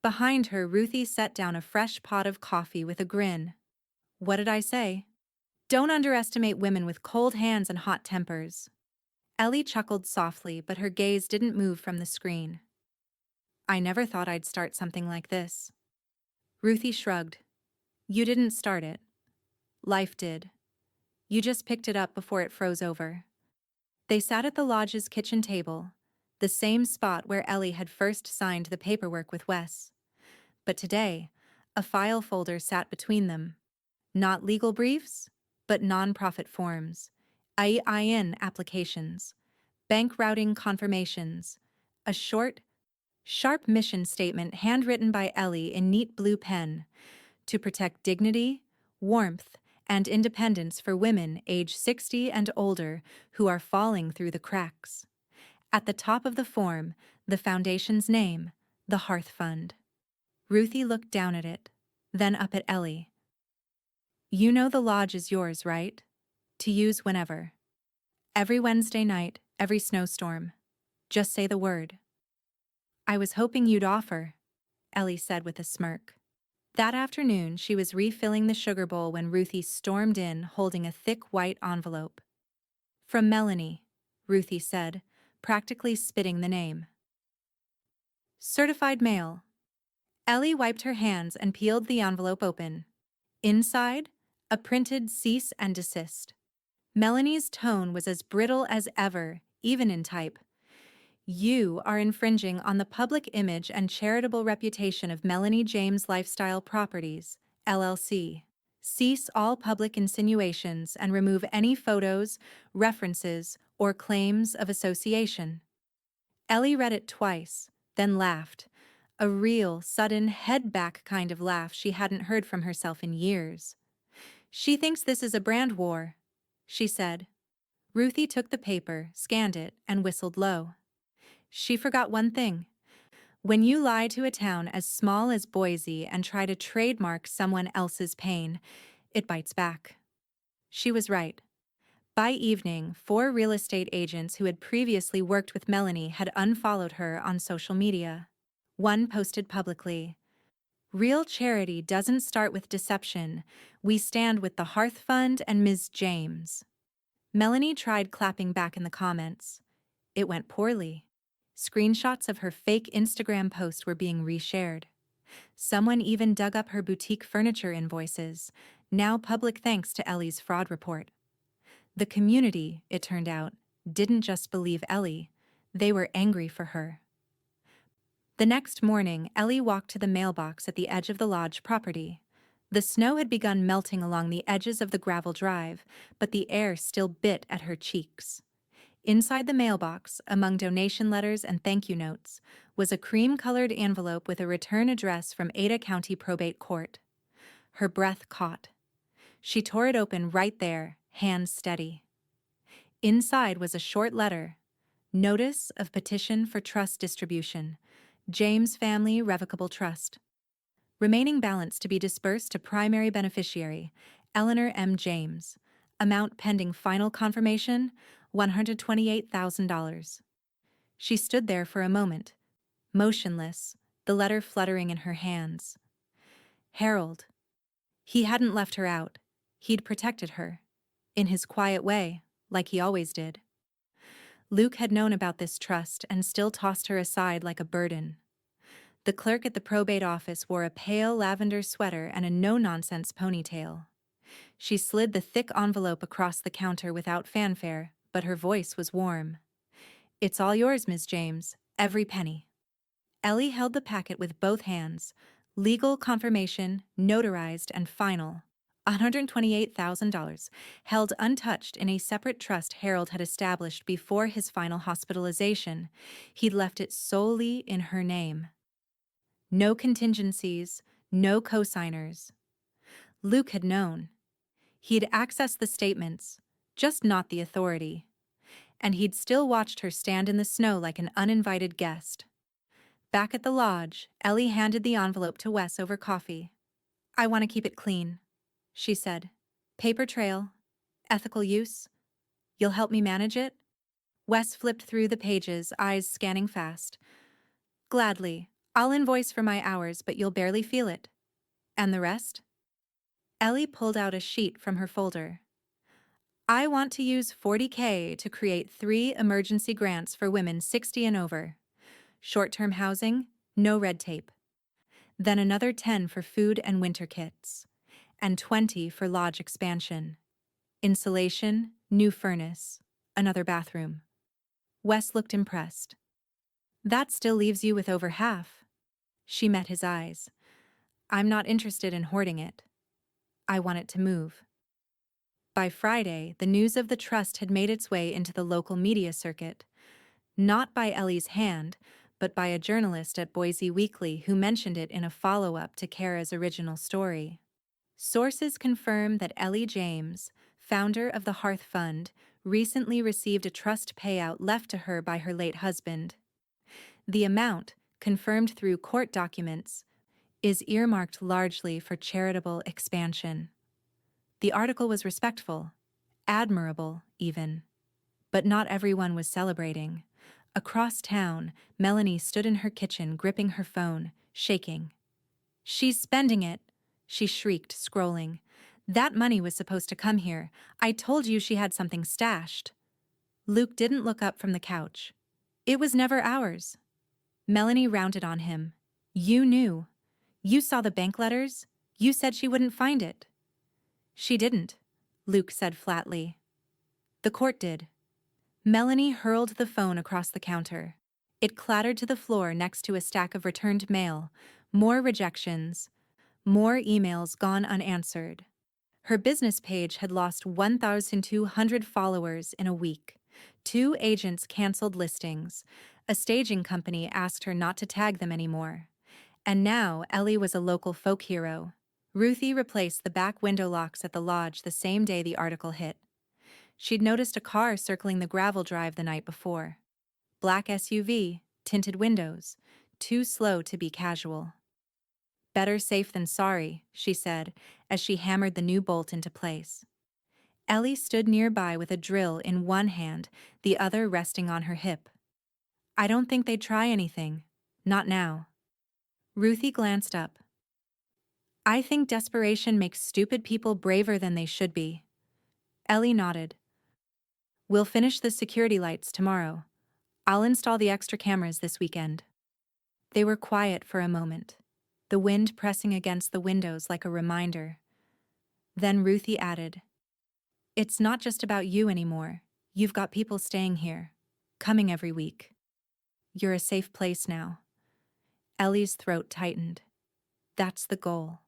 Behind her, Ruthie set down a fresh pot of coffee with a grin. What did I say? Don't underestimate women with cold hands and hot tempers. Ellie chuckled softly, but her gaze didn't move from the screen. I never thought I'd start something like this. Ruthie shrugged. You didn't start it. Life did. You just picked it up before it froze over. They sat at the lodge's kitchen table, the same spot where Ellie had first signed the paperwork with Wes. But today, a file folder sat between them. Not legal briefs, but nonprofit forms, EIN applications, bank routing confirmations, a short, sharp mission statement handwritten by Ellie in neat blue pen to protect dignity, warmth, and independence for women age 60 and older who are falling through the cracks. At the top of the form, the foundation's name, the Hearth Fund. Ruthie looked down at it, then up at Ellie. You know the lodge is yours, right? To use whenever. Every Wednesday night, every snowstorm. Just say the word. I was hoping you'd offer, Ellie said with a smirk. That afternoon, she was refilling the sugar bowl when Ruthie stormed in holding a thick white envelope. From Melanie, Ruthie said, practically spitting the name. Certified mail. Ellie wiped her hands and peeled the envelope open. Inside, a printed cease and desist. Melanie's tone was as brittle as ever, even in type. You are infringing on the public image and charitable reputation of Melanie James Lifestyle Properties, LLC. Cease all public insinuations and remove any photos, references, or claims of association. Ellie read it twice, then laughed. A real, sudden, head-back kind of laugh she hadn't heard from herself in years. She thinks this is a brand war, she said. Ruthie took the paper, scanned it, and whistled low. She forgot one thing. When you lie to a town as small as Boise and try to trademark someone else's pain, it bites back. She was right. By evening, 4 real estate agents who had previously worked with Melanie had unfollowed her on social media. One posted publicly, "Real charity doesn't start with deception. We stand with the Hearth Fund and Ms. James." Melanie tried clapping back in the comments. It went poorly. Screenshots of her fake Instagram post were being reshared. Someone even dug up her boutique furniture invoices, now public thanks to Ellie's fraud report. The community, it turned out, didn't just believe Ellie, they were angry for her. The next morning, Ellie walked to the mailbox at the edge of the lodge property. The snow had begun melting along the edges of the gravel drive, but the air still bit at her cheeks. Inside the mailbox, among donation letters and thank you notes, was a cream-colored envelope with a return address from Ada County Probate Court. Her breath caught. She tore it open right there, hands steady. Inside was a short letter. Notice of petition for trust distribution. James Family Revocable Trust. Remaining balance to be dispersed to primary beneficiary, Eleanor M. James. Amount pending final confirmation, $128,000. She stood there for a moment, motionless, the letter fluttering in her hands. Harold. He hadn't left her out. He'd protected her. In his quiet way, like he always did. Luke had known about this trust and still tossed her aside like a burden. The clerk at the probate office wore a pale lavender sweater and a no-nonsense ponytail. She slid the thick envelope across the counter without fanfare, but her voice was warm. "It's all yours, Ms. James, every penny." Ellie held the packet with both hands. Legal confirmation, notarized and final. $128,000, held untouched in a separate trust Harold had established before his final hospitalization. He'd left it solely in her name. No contingencies, no cosigners. Luke had known. He'd accessed the statements, just not the authority. And he'd still watched her stand in the snow like an uninvited guest. Back at the lodge, Ellie handed the envelope to Wes over coffee. "I want to keep it clean," she said. "Paper trail, ethical use. You'll help me manage it?" Wes flipped through the pages, eyes scanning fast. "Gladly. I'll invoice for my hours, but you'll barely feel it. And the rest?" Ellie pulled out a sheet from her folder. "I want to use $40K to create 3 emergency grants for women 60 and over. Short-term housing, no red tape. Then another 10 for food and winter kits. And 20 for lodge expansion. Insulation, new furnace, another bathroom." Wes looked impressed. "That still leaves you with over half." She met his eyes. "I'm not interested in hoarding it. I want it to move." By Friday, the news of the trust had made its way into the local media circuit. Not by Ellie's hand, but by a journalist at Boise Weekly who mentioned it in a follow-up to Kara's original story. Sources confirm that Ellie James, founder of the Hearth Fund, recently received a trust payout left to her by her late husband. The amount, confirmed through court documents, is earmarked largely for charitable expansion. The article was respectful, admirable even. But not everyone was celebrating. Across town, Melanie stood in her kitchen gripping her phone, shaking. "She's spending it," she shrieked, scrolling. "That money was supposed to come here. I told you she had something stashed." Luke didn't look up from the couch. "It was never ours." Melanie rounded on him. "You knew. You saw the bank letters. You said she wouldn't find it." "She didn't," Luke said flatly. "The court did." Melanie hurled the phone across the counter. It clattered to the floor next to a stack of returned mail, more rejections, more emails gone unanswered. Her business page had lost 1,200 followers in a week. 2 agents canceled listings. A staging company asked her not to tag them anymore. And now Ellie was a local folk hero. Ruthie replaced the back window locks at the lodge the same day the article hit. She'd noticed a car circling the gravel drive the night before. Black SUV, tinted windows, too slow to be casual. "Better safe than sorry," she said, as she hammered the new bolt into place. Ellie stood nearby with a drill in one hand, the other resting on her hip. "I don't think they'd try anything. Not now." Ruthie glanced up. "I think desperation makes stupid people braver than they should be." Ellie nodded. "We'll finish the security lights tomorrow. I'll install the extra cameras this weekend." They were quiet for a moment, the wind pressing against the windows like a reminder. Then Ruthie added, "It's not just about you anymore. You've got people staying here, coming every week. You're a safe place now." Ellie's throat tightened. That's the goal.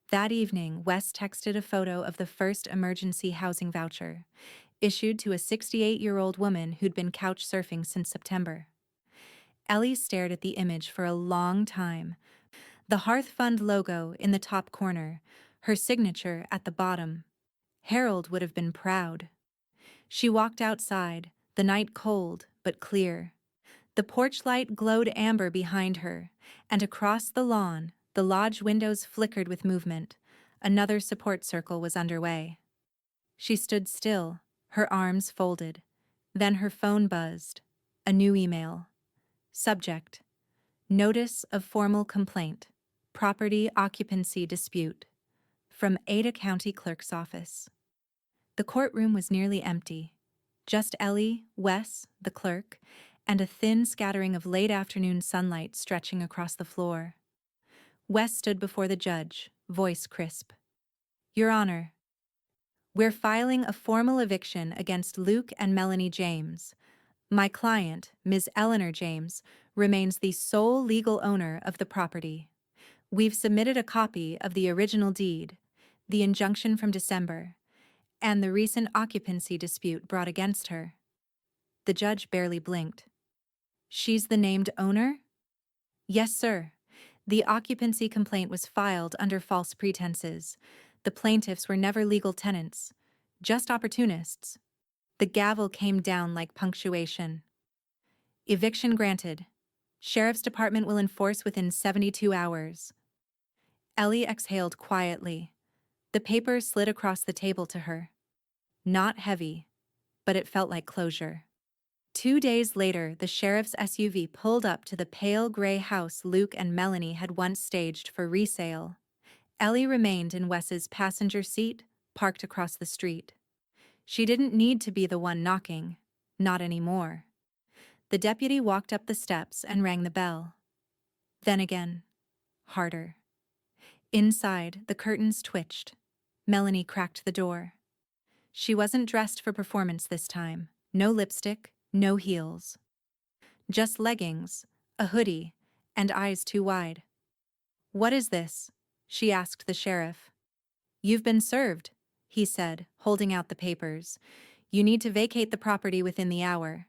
That evening, Wes texted a photo of the first emergency housing voucher, issued to a 68-year-old woman who'd been couch surfing since September. Ellie stared at the image for a long time. The Hearth Fund logo in the top corner, her signature at the bottom. Harold would have been proud. She walked outside, the night cold but clear. The porch light glowed amber behind her, and across the lawn, The lodge windows flickered with movement. Another support circle was underway. She stood still, her arms folded. Then her phone buzzed. A new email. Subject: Notice of formal complaint. Property occupancy dispute. From Ada County Clerk's office. The courtroom was nearly empty. Just Ellie, Wes, the clerk, and a thin scattering of late-afternoon sunlight stretching across the floor. Wes stood before the judge, voice crisp. Your Honor, we're filing a formal eviction against Luke and Melanie James. My client, Ms. Eleanor James, remains the sole legal owner of the property. We've submitted a copy of the original deed, the injunction from December, and the recent occupancy dispute brought against her. The judge barely blinked. She's the named owner? Yes, sir. The occupancy complaint was filed under false pretenses. The plaintiffs were never legal tenants, just opportunists. The gavel came down like punctuation. Eviction granted. Sheriff's Department will enforce within 72 hours. Ellie exhaled quietly. The paper slid across the table to her. Not heavy, but it felt like closure. 2 days later, the sheriff's SUV pulled up to the pale gray house Luke and Melanie had once staged for resale. Ellie remained in Wes's passenger seat, parked across the street. She didn't need to be the one knocking. Not anymore. The deputy walked up the steps and rang the bell. Then again. Harder. Inside, the curtains twitched. Melanie cracked the door. She wasn't dressed for performance this time. No lipstick, no heels. Just leggings, a hoodie, and eyes too wide. What is this? She asked the sheriff. You've been served, he said, holding out the papers. You need to vacate the property within the hour.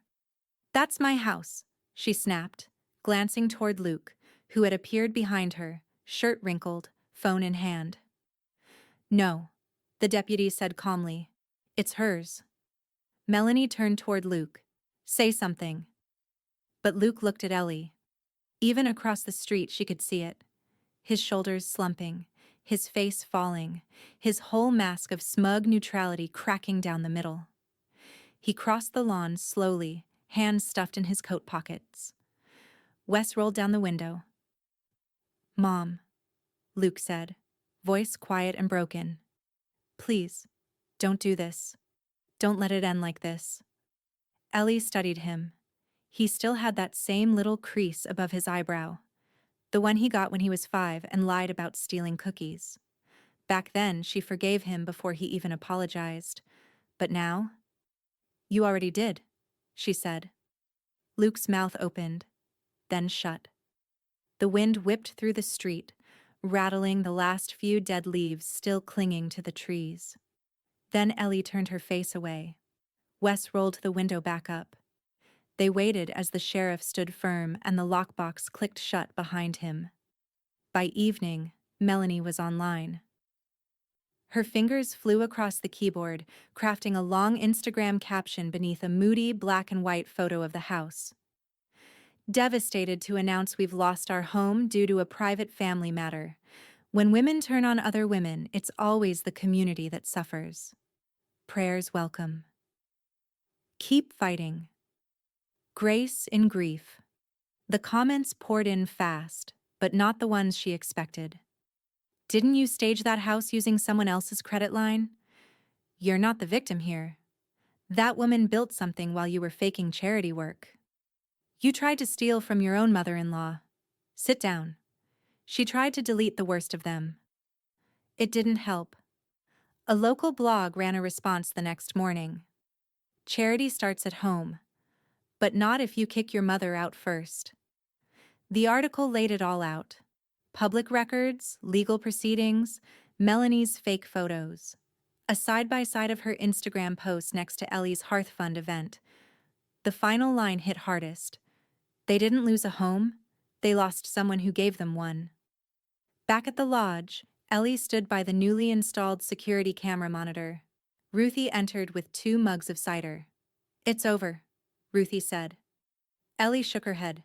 That's my house, she snapped, glancing toward Luke, who had appeared behind her, shirt wrinkled, phone in hand. No, the deputy said calmly. It's hers. Melanie turned toward Luke. Say something. But Luke looked at Ellie. Even across the street she could see it. His shoulders slumping, his face falling, his whole mask of smug neutrality cracking down the middle. He crossed the lawn slowly, hands stuffed in his coat pockets. Wes rolled down the window. Mom, Luke said, voice quiet and broken. Please, don't do this. Don't let it end like this. Ellie studied him. He still had that same little crease above his eyebrow, the one he got when he was 5 and lied about stealing cookies. Back then, she forgave him before he even apologized. But now? You already did, she said. Luke's mouth opened, then shut. The wind whipped through the street, rattling the last few dead leaves still clinging to the trees. Then Ellie turned her face away. Wes rolled the window back up. They waited as the sheriff stood firm and the lockbox clicked shut behind him. By evening, Melanie was online. Her fingers flew across the keyboard, crafting a long Instagram caption beneath a moody black and white photo of the house. Devastated to announce we've lost our home due to a private family matter. When women turn on other women, it's always the community that suffers. Prayers welcome. Keep fighting. Grace in grief. The comments poured in fast, but not the ones she expected. Didn't you stage that house using someone else's credit line? You're not the victim here. That woman built something while you were faking charity work. You tried to steal from your own mother-in-law. Sit down. She tried to delete the worst of them. It didn't help. A local blog ran a response the next morning. Charity starts at home, but not if you kick your mother out first. The article laid it all out. Public records, legal proceedings, Melanie's fake photos. A side-by-side of her Instagram post next to Ellie's Hearth Fund event. The final line hit hardest. They didn't lose a home, they lost someone who gave them one. Back at the lodge, Ellie stood by the newly installed security camera monitor. Ruthie entered with 2 mugs of cider. It's over, Ruthie said. Ellie shook her head.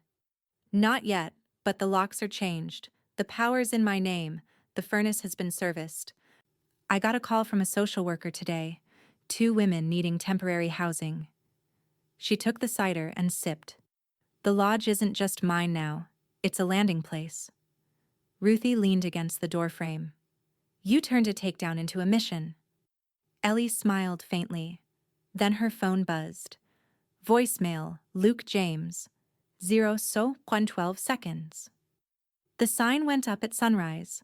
Not yet, but the locks are changed. The power's in my name. The furnace has been serviced. I got a call from a social worker today. 2 women needing temporary housing. She took the cider and sipped. The lodge isn't just mine now. It's a landing place. Ruthie leaned against the doorframe. You turned a takedown into a mission. Ellie smiled faintly. Then her phone buzzed. Voicemail, Luke James. 0:12 seconds. The sign went up at sunrise.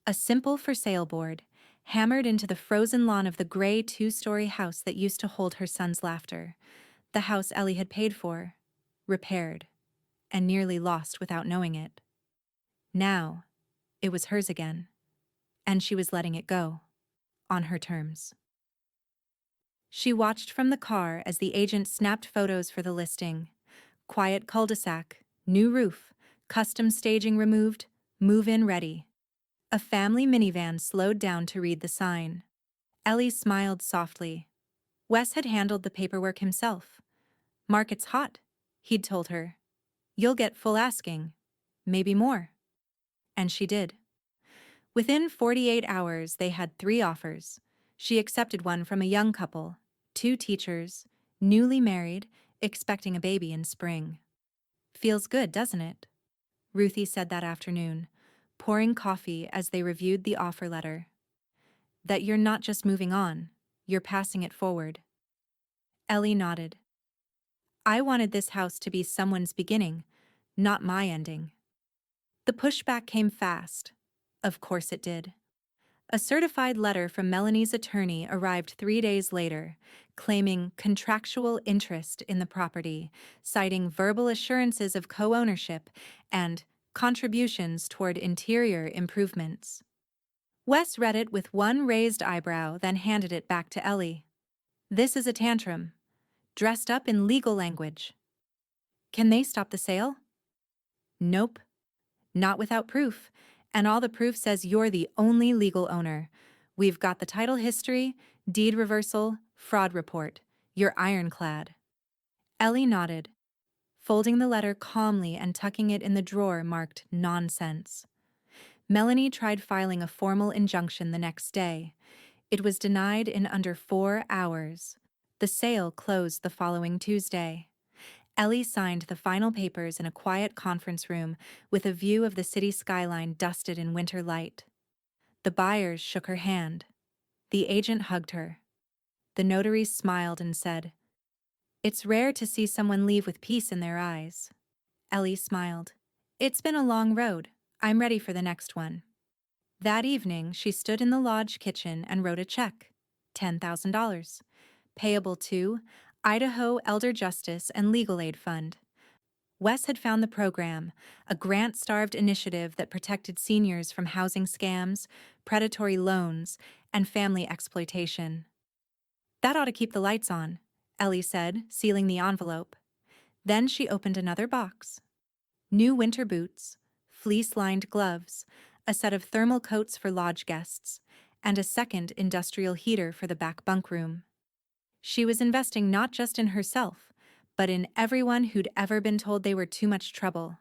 A simple for sale board, hammered into the frozen lawn of the gray 2-story house that used to hold her son's laughter. The house Ellie had paid for, repaired, and nearly lost without knowing it. Now, it was hers again, and she was letting it go, on her terms. She watched from the car as the agent snapped photos for the listing. Quiet cul-de-sac, new roof, custom staging removed, move-in ready. A family minivan slowed down to read the sign. Ellie smiled softly. Wes had handled the paperwork himself. Market's hot, he'd told her. You'll get full asking. Maybe more. And she did. Within 48 hours, they had 3 offers. She accepted one from a young couple, 2 teachers, newly married, expecting a baby in spring. Feels good, doesn't it? Ruthie said that afternoon, pouring coffee as they reviewed the offer letter. That you're not just moving on, you're passing it forward. Ellie nodded. I wanted this house to be someone's beginning, not my ending. The pushback came fast. Of course it did. A certified letter from Melanie's attorney arrived 3 days later, claiming contractual interest in the property, citing verbal assurances of co-ownership and contributions toward interior improvements. Wes read it with one raised eyebrow, then handed it back to Ellie. This is a tantrum, dressed up in legal language. Can they stop the sale? Nope. Not without proof. And all the proof says you're the only legal owner. We've got the title history, deed reversal, fraud report. You're ironclad. Ellie nodded, folding the letter calmly and tucking it in the drawer marked nonsense. Melanie tried filing a formal injunction the next day. It was denied in under 4 hours. The sale closed the following Tuesday. Ellie signed the final papers in a quiet conference room with a view of the city skyline dusted in winter light. The buyers shook her hand. The agent hugged her. The notary smiled and said, It's rare to see someone leave with peace in their eyes. Ellie smiled. It's been a long road. I'm ready for the next one. That evening, she stood in the lodge kitchen and wrote a check, $10,000, payable to Idaho Elder Justice and Legal Aid Fund. Wes had found the program, a grant-starved initiative that protected seniors from housing scams, predatory loans, and family exploitation. That ought to keep the lights on, Ellie said, sealing the envelope. Then she opened another box. New winter boots, fleece-lined gloves, a set of thermal coats for lodge guests, and a second industrial heater for the back bunk room. She was investing not just in herself, but in everyone who'd ever been told they were too much trouble.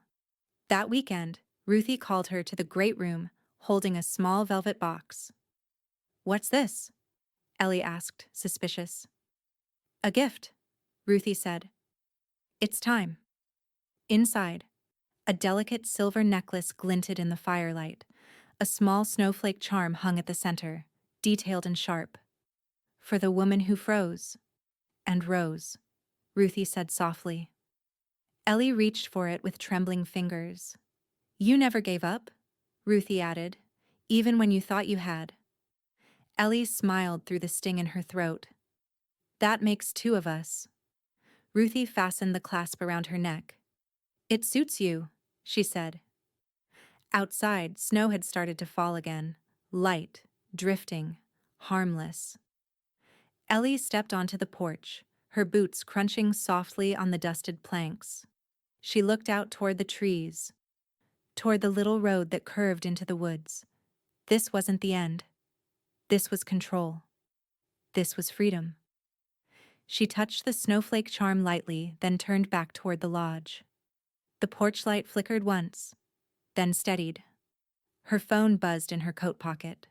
That weekend, Ruthie called her to the great room, holding a small velvet box. What's this? Ellie asked, suspicious. A gift, Ruthie said. It's time. Inside, a delicate silver necklace glinted in the firelight. A small snowflake charm hung at the center, detailed and sharp. For the woman who froze and rose, Ruthie said softly. Ellie reached for it with trembling fingers. You never gave up, Ruthie added, even when you thought you had. Ellie smiled through the sting in her throat. That makes 2 of us. Ruthie fastened the clasp around her neck. It suits you, she said. Outside, snow had started to fall again, light, drifting, harmless. Ellie stepped onto the porch, her boots crunching softly on the dusted planks. She looked out toward the trees, toward the little road that curved into the woods. This wasn't the end. This was control. This was freedom. She touched the snowflake charm lightly, then turned back toward the lodge. The porch light flickered once, then steadied. Her phone buzzed in her coat pocket.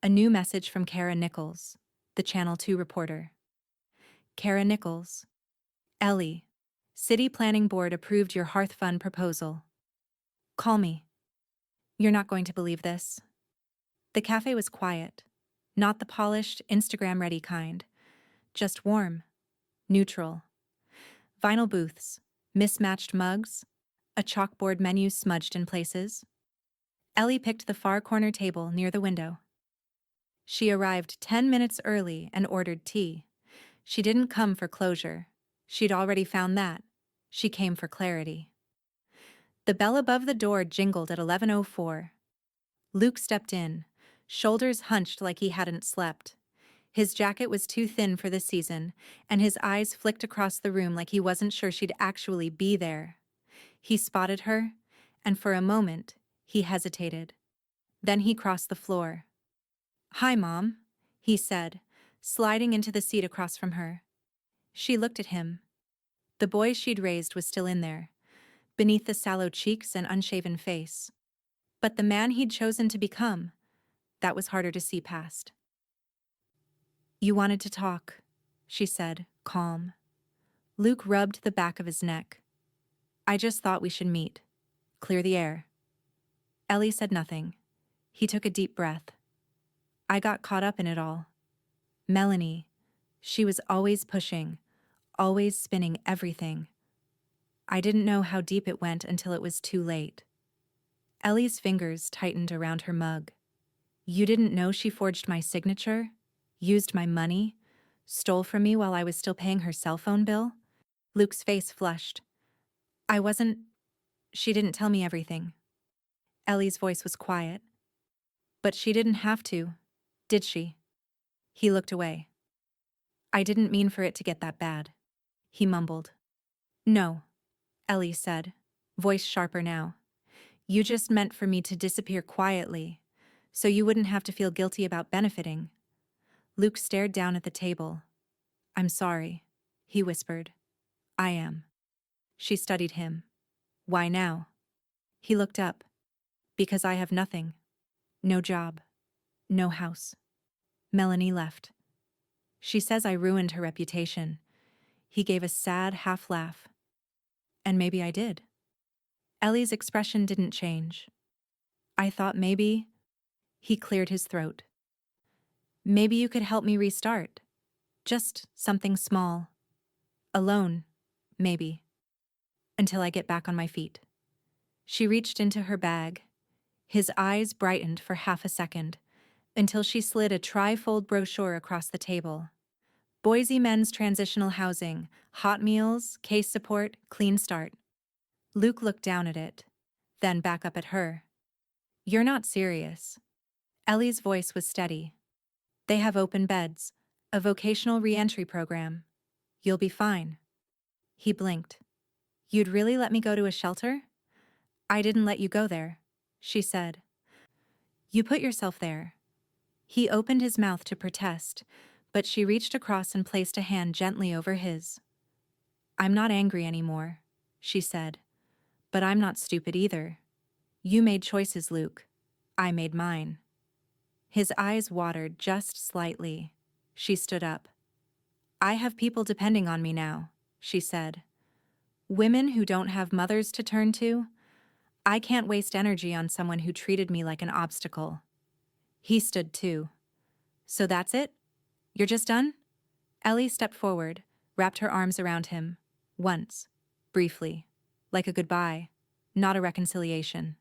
A new message from Kara Nichols, the Channel 2 reporter. Kara Nichols. Ellie. City Planning Board approved your Hearth Fund proposal. Call me. You're not going to believe this. The cafe was quiet. Not the polished, Instagram-ready kind. Just warm. Neutral. Vinyl booths. Mismatched mugs. A chalkboard menu smudged in places. Ellie picked the far corner table near the window. She arrived 10 minutes early and ordered tea. She didn't come for closure. She'd already found that. She came for clarity. The bell above the door jingled at 11:04. Luke stepped in, shoulders hunched like he hadn't slept. His jacket was too thin for the season, and his eyes flicked across the room like he wasn't sure she'd actually be there. He spotted her, and for a moment, he hesitated. Then he crossed the floor. "Hi, Mom," he said, sliding into the seat across from her. She looked at him. The boy she'd raised was still in there, beneath the sallow cheeks and unshaven face. But the man he'd chosen to become, that was harder to see past. "You wanted to talk," she said, calm. Luke rubbed the back of his neck. "I just thought we should meet. Clear the air." Ellie said nothing. He took a deep breath. "I got caught up in it all. Melanie, she was always pushing, always spinning everything. I didn't know how deep it went until it was too late." Ellie's fingers tightened around her mug. "You didn't know she forged my signature? Used my money? Stole from me while I was still paying her cell phone bill?" Luke's face flushed. "I wasn't... She didn't tell me everything." Ellie's voice was quiet. "But she didn't have to, did she?" He looked away. "I didn't mean for it to get that bad," he mumbled. "No," Ellie said, voice sharper now. "You just meant for me to disappear quietly, so you wouldn't have to feel guilty about benefiting." Luke stared down at the table. "I'm sorry," he whispered. "I am." She studied him. "Why now?" He looked up. "Because I have nothing. No job. No house. Melanie left. She says I ruined her reputation." He gave a sad half laugh. "And maybe I did." Ellie's expression didn't change. "I thought maybe..." He cleared his throat. "Maybe you could help me restart. Just something small. Alone, maybe. Until I get back on my feet." She reached into her bag. His eyes brightened for half a second, until she slid a tri-fold brochure across the table. Boise Men's Transitional Housing, hot meals, case support, clean start. Luke looked down at it, then back up at her. "You're not serious." Ellie's voice was steady. "They have open beds, a vocational re-entry program. You'll be fine." He blinked. "You'd really let me go to a shelter?" "I didn't let you go there," she said. "You put yourself there." He opened his mouth to protest, but she reached across and placed a hand gently over his. "I'm not angry anymore," she said. "But I'm not stupid either. You made choices, Luke. I made mine." His eyes watered just slightly. She stood up. "I have people depending on me now," she said. "Women who don't have mothers to turn to. I can't waste energy on someone who treated me like an obstacle." He stood too. "So that's it? You're just done?" Ellie stepped forward, wrapped her arms around him. Once. Briefly. Like a goodbye. Not a reconciliation.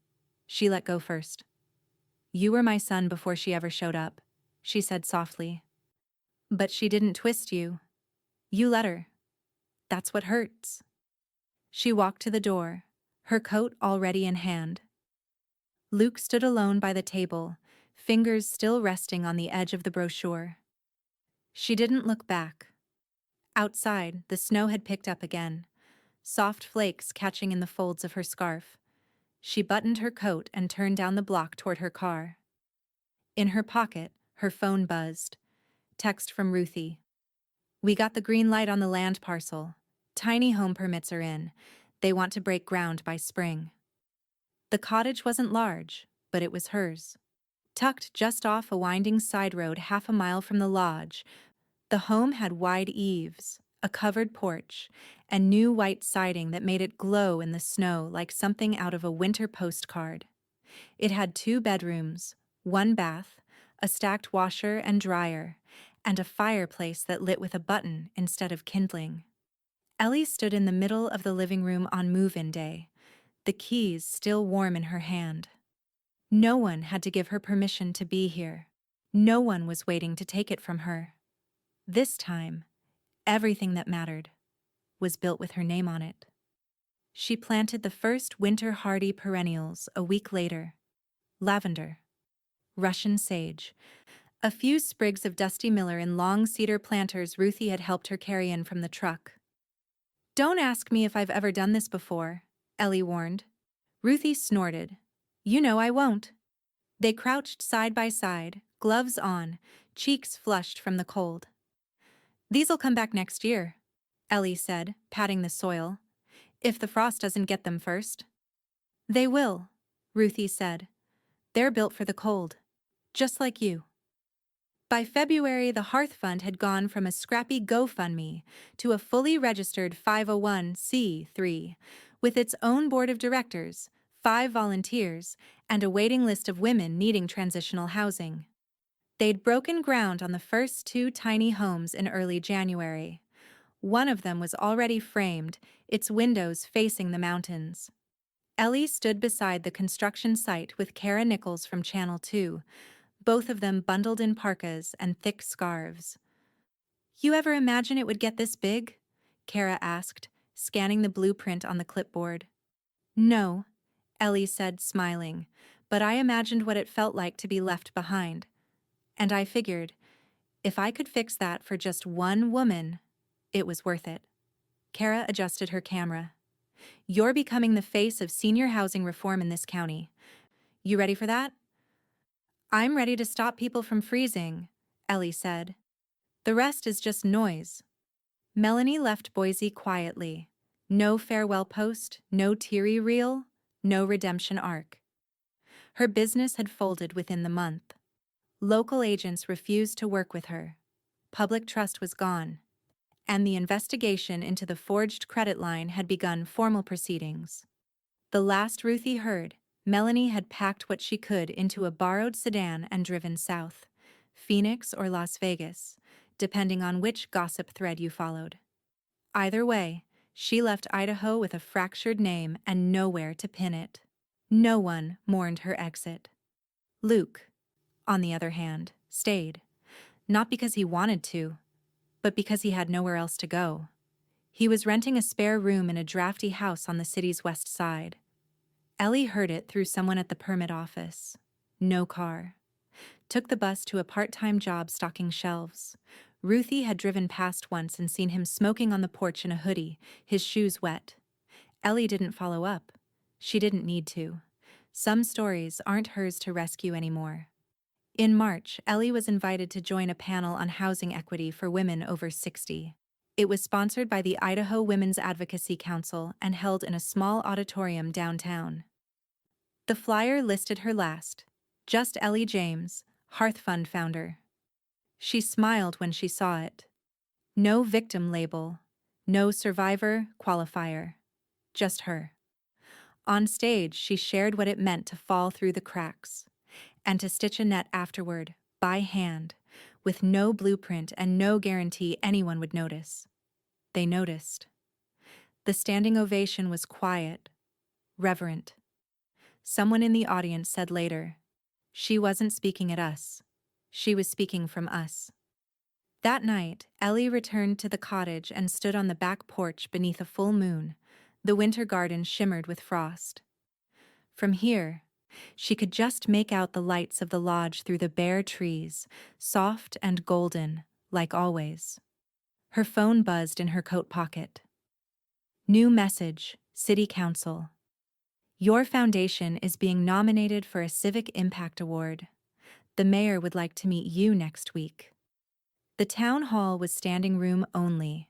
She let go first. "You were my son before she ever showed up," she said softly. "But she didn't twist you. You let her. That's what hurts." She walked to the door, her coat already in hand. Luke stood alone by the table, fingers still resting on the edge of the brochure. She didn't look back. Outside, the snow had picked up again, soft flakes catching in the folds of her scarf. She buttoned her coat and turned down the block toward her car. In her pocket, her phone buzzed. Text from Ruthie. "We got the green light on the land parcel. Tiny home permits are in. They want to break ground by spring." The cottage wasn't large, but it was hers. Tucked just off a winding side road half a mile from the lodge, the home had wide eaves, a covered porch, and new white siding that made it glow in the snow like something out of a winter postcard. It had 2 bedrooms, 1 bath, a stacked washer and dryer, and a fireplace that lit with a button instead of kindling. Ellie stood in the middle of the living room on move-in day, the keys still warm in her hand. No one had to give her permission to be here. No one was waiting to take it from her. This time, everything that mattered was built with her name on it. She planted the first winter hardy perennials a week later. Lavender, Russian sage, a few sprigs of dusty miller in long cedar planters Ruthie had helped her carry in from the truck. "Don't ask me if I've ever done this before," Ellie warned. Ruthie snorted. "You know I won't." They crouched side by side, gloves on, cheeks flushed from the cold. "These'll come back next year," Ellie said, patting the soil, "if the frost doesn't get them first." "They will," Ruthie said. "They're built for the cold, just like you." By February, the Hearth Fund had gone from a scrappy GoFundMe to a fully registered 501(c)(3, with its own board of directors, 5 volunteers, and a waiting list of women needing transitional housing. They'd broken ground on the first 2 tiny homes in early January. One of them was already framed, its windows facing the mountains. Ellie stood beside the construction site with Kara Nichols from Channel 2, both of them bundled in parkas and thick scarves. "You ever imagine it would get this big?" Kara asked, scanning the blueprint on the clipboard. "No," Ellie said, smiling, "but I imagined what it felt like to be left behind. And I figured, if I could fix that for just one woman, it was worth it." Kara adjusted her camera. "You're becoming the face of senior housing reform in this county. You ready for that?" "I'm ready to stop people from freezing," Ellie said. "The rest is just noise." Melanie left Boise quietly. No farewell post, no teary reel, no redemption arc. Her business had folded within the month. Local agents refused to work with her. Public trust was gone. And the investigation into the forged credit line had begun formal proceedings. The last Ruthie heard, Melanie had packed what she could into a borrowed sedan and driven south, Phoenix or Las Vegas, depending on which gossip thread you followed. Either way, she left Idaho with a fractured name and nowhere to pin it. No one mourned her exit. Luke, on the other hand, stayed, not because he wanted to, but because he had nowhere else to go. He was renting a spare room in a drafty house on the city's west side. Ellie heard it through someone at the permit office. No car. Took the bus to a part-time job stocking shelves. Ruthie had driven past once and seen him smoking on the porch in a hoodie, his shoes wet. Ellie didn't follow up. She didn't need to. Some stories aren't hers to rescue anymore. In March, Ellie was invited to join a panel on housing equity for women over 60. It was sponsored by the Idaho Women's Advocacy Council and held in a small auditorium downtown. The flyer listed her last, just Ellie James, Hearth Fund founder. She smiled when she saw it. No victim label, no survivor qualifier, just her. On stage, she shared what it meant to fall through the cracks, and to stitch a net afterward, by hand, with no blueprint and no guarantee anyone would notice. They noticed. The standing ovation was quiet, reverent. Someone in the audience said later, "She wasn't speaking at us. She was speaking from us." That night, Ellie returned to the cottage and stood on the back porch beneath a full moon. The winter garden shimmered with frost. From here, she could just make out the lights of the lodge through the bare trees, soft and golden, like always. Her phone buzzed in her coat pocket. New message, City Council. Your foundation is being nominated for a Civic Impact Award. The mayor would like to meet you next week. The town hall was standing room only.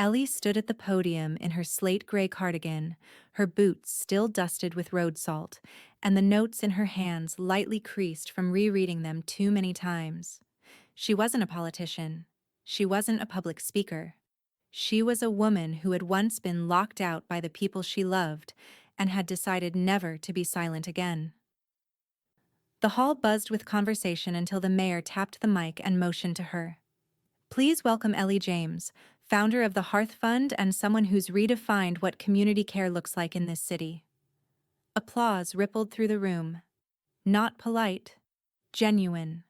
Ellie stood at the podium in her slate-gray cardigan, her boots still dusted with road salt, and the notes in her hands lightly creased from rereading them too many times. She wasn't a politician. She wasn't a public speaker. She was a woman who had once been locked out by the people she loved and had decided never to be silent again. The hall buzzed with conversation until the mayor tapped the mic and motioned to her. Please welcome Ellie James, founder of the Hearth Fund and someone who's redefined what community care looks like in this city. Applause rippled through the room. Not polite, genuine.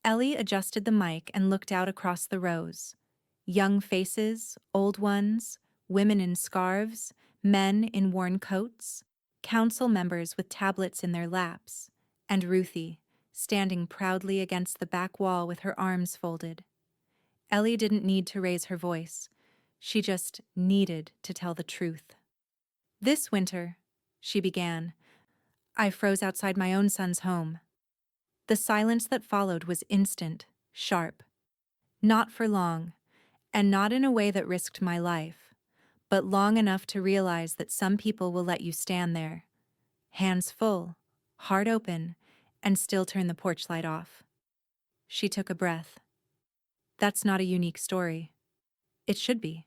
Ellie adjusted the mic and looked out across the rows. Young faces, old ones, women in scarves, men in worn coats, council members with tablets in their laps, and Ruthie, standing proudly against the back wall with her arms folded. Ellie didn't need to raise her voice. She just needed to tell the truth. This winter, she began, I froze outside my own son's home. The silence that followed was instant, sharp. Not for long, and not in a way that risked my life, but long enough to realize that some people will let you stand there, hands full, heart open, and still turn the porch light off. She took a breath. That's not a unique story. It should be,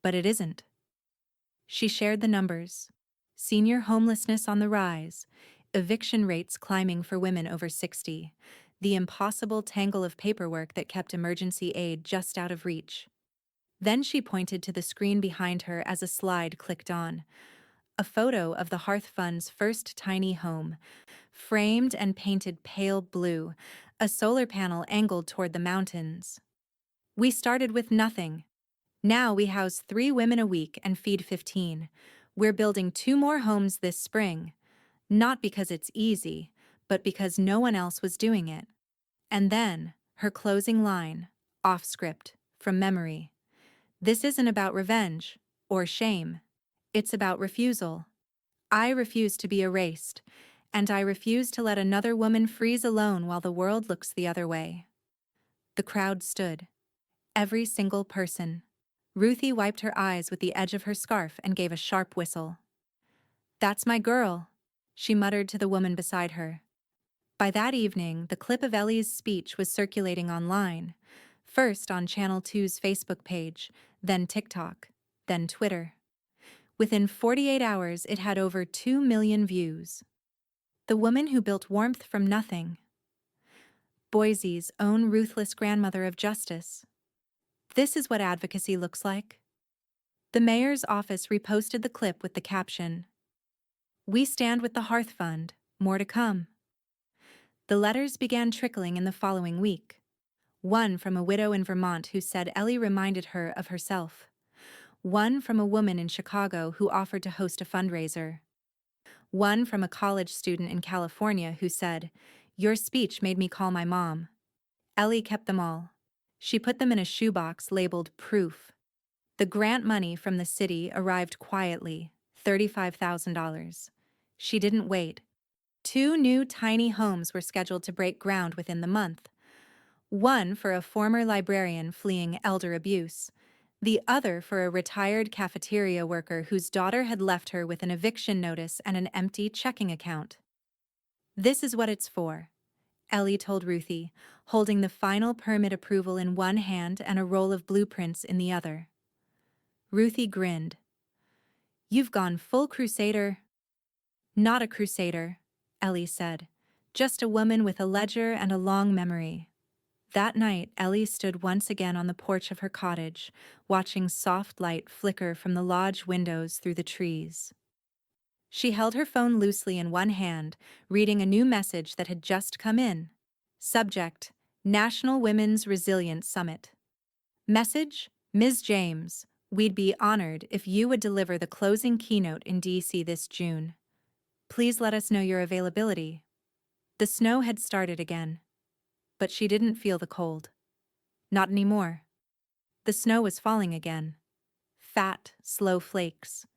but it isn't. She shared the numbers. Senior homelessness on the rise, eviction rates climbing for women over 60, the impossible tangle of paperwork that kept emergency aid just out of reach. Then she pointed to the screen behind her as a slide clicked on. A photo of the Hearth Fund's first tiny home, framed and painted pale blue, a solar panel angled toward the mountains. We started with nothing. Now we house 3 women a week and feed 15. We're building 2 more homes this spring. Not because it's easy, but because no one else was doing it. And then, her closing line, off script, from memory. This isn't about revenge or shame. It's about refusal. I refuse to be erased, and I refuse to let another woman freeze alone while the world looks the other way. The crowd stood. Every single person. Ruthie wiped her eyes with the edge of her scarf and gave a sharp whistle. That's my girl, she muttered to the woman beside her. By that evening, the clip of Ellie's speech was circulating online, first on Channel 2's Facebook page, then TikTok, then Twitter. Within 48 hours, it had over 2 million views. The woman who built warmth from nothing. Boise's own ruthless grandmother of justice. This is what advocacy looks like. The mayor's office reposted the clip with the caption, "We stand with the Hearth Fund, more to come." The letters began trickling in the following week. One from a widow in Vermont who said Ellie reminded her of herself. One from a woman in Chicago who offered to host a fundraiser. One from a college student in California who said, "Your speech made me call my mom." Ellie kept them all. She put them in a shoebox labeled proof. The grant money from the city arrived quietly, $35,000. She didn't wait. 2 new tiny homes were scheduled to break ground within the month. One for a former librarian fleeing elder abuse, the other for a retired cafeteria worker whose daughter had left her with an eviction notice and an empty checking account. This is what it's for, Ellie told Ruthie, holding the final permit approval in one hand and a roll of blueprints in the other. Ruthie grinned. You've gone full crusader. Not a crusader, Ellie said. Just a woman with a ledger and a long memory. That night, Ellie stood once again on the porch of her cottage, watching soft light flicker from the lodge windows through the trees. She held her phone loosely in one hand, reading a new message that had just come in. Subject: National Women's Resilience Summit. Message: Ms. James, we'd be honored if you would deliver the closing keynote in D.C. this June. Please let us know your availability. The snow had started again, but she didn't feel the cold. Not anymore. The snow was falling again. Fat, slow flakes,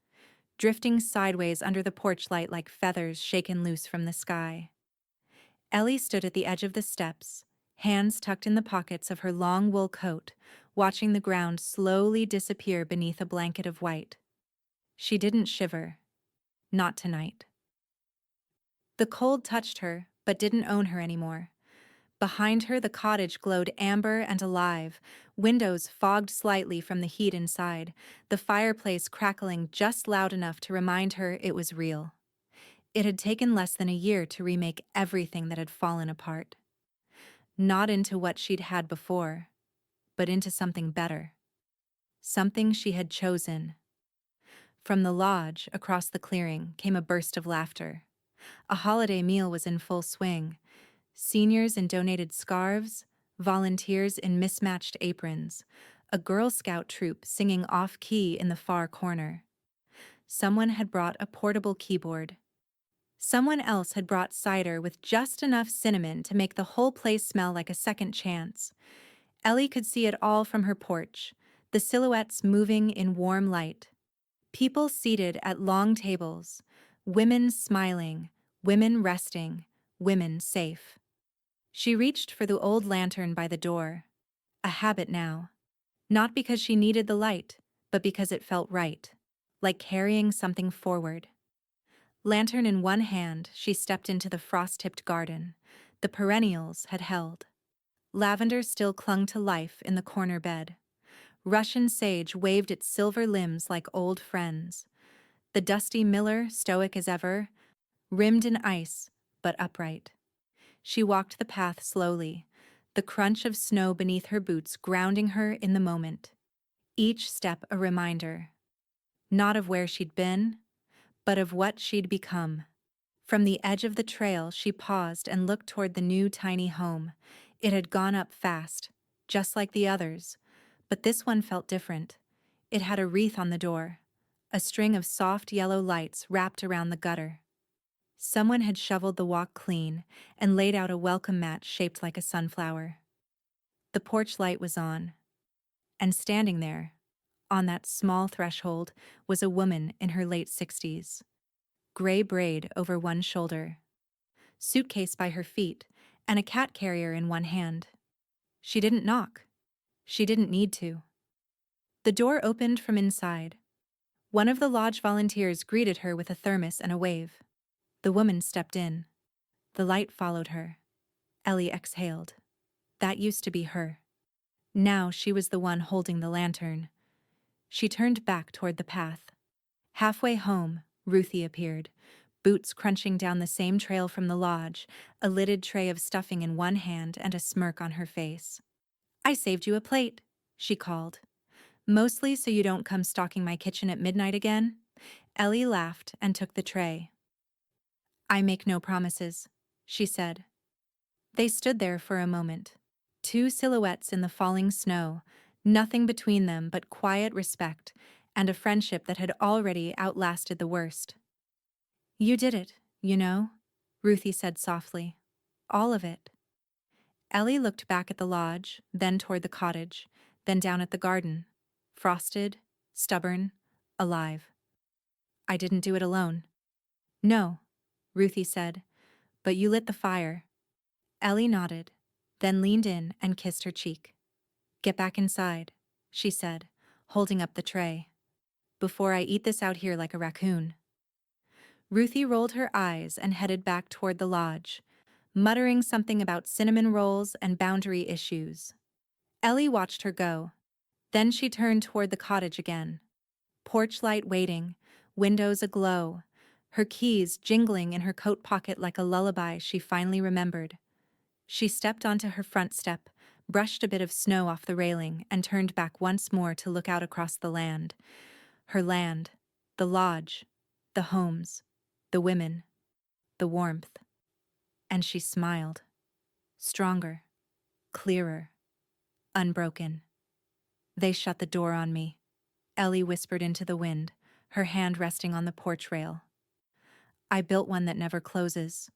drifting sideways under the porch light like feathers shaken loose from the sky. Ellie stood at the edge of the steps, hands tucked in the pockets of her long wool coat, watching the ground slowly disappear beneath a blanket of white. She didn't shiver. Not tonight. The cold touched her, but didn't own her anymore. Behind her, the cottage glowed amber and alive, windows fogged slightly from the heat inside, the fireplace crackling just loud enough to remind her it was real. It had taken less than a year to remake everything that had fallen apart. Not into what she'd had before, but into something better. Something she had chosen. From the lodge, across the clearing, came a burst of laughter. A holiday meal was in full swing. Seniors in donated scarves, volunteers in mismatched aprons, a Girl Scout troop singing off-key in the far corner. Someone had brought a portable keyboard. Someone else had brought cider with just enough cinnamon to make the whole place smell like a second chance. Ellie could see it all from her porch, the silhouettes moving in warm light. People seated at long tables, women smiling, women resting, women safe. She reached for the old lantern by the door. A habit now. Not because she needed the light, but because it felt right, like carrying something forward. Lantern in one hand, she stepped into the frost-tipped garden. The perennials had held. Lavender still clung to life in the corner bed. Russian sage waved its silver limbs like old friends. The dusty miller, stoic as ever, rimmed in ice, but upright. She walked the path slowly, the crunch of snow beneath her boots grounding her in the moment. Each step a reminder, not of where she'd been, but of what she'd become. From the edge of the trail, she paused and looked toward the new tiny home. It had gone up fast, just like the others, but this one felt different. It had a wreath on the door, a string of soft yellow lights wrapped around the gutter. Someone had shoveled the walk clean and laid out a welcome mat shaped like a sunflower. The porch light was on, and standing there, on that small threshold, was a woman in her late 60s. Gray braid over one shoulder, suitcase by her feet, and a cat carrier in one hand. She didn't knock. She didn't need to. The door opened from inside. One of the lodge volunteers greeted her with a thermos and a wave. The woman stepped in. The light followed her. Ellie exhaled. That used to be her. Now she was the one holding the lantern. She turned back toward the path. Halfway home, Ruthie appeared, boots crunching down the same trail from the lodge, a lidded tray of stuffing in one hand and a smirk on her face. "I saved you a plate," she called. "Mostly so you don't come stalking my kitchen at midnight again." Ellie laughed and took the tray. "I make no promises," she said. They stood there for a moment. Two silhouettes in the falling snow, nothing between them but quiet respect and a friendship that had already outlasted the worst. "You did it, you know," Ruthie said softly. "All of it." Ellie looked back at the lodge, then toward the cottage, then down at the garden. Frosted, stubborn, alive. "I didn't do it alone." "No," Ruthie said, "but you lit the fire." Ellie nodded, then leaned in and kissed her cheek. "Get back inside," she said, holding up the tray. "Before I eat this out here like a raccoon." Ruthie rolled her eyes and headed back toward the lodge, muttering something about cinnamon rolls and boundary issues. Ellie watched her go. Then she turned toward the cottage again. Porch light waiting, windows aglow, her keys jingling in her coat pocket like a lullaby she finally remembered. She stepped onto her front step, brushed a bit of snow off the railing, and turned back once more to look out across the land. Her land, the lodge, the homes, the women, the warmth. And she smiled. Stronger, clearer, unbroken. "They shut the door on me," Ellie whispered into the wind, her hand resting on the porch rail. "I built one that never closes."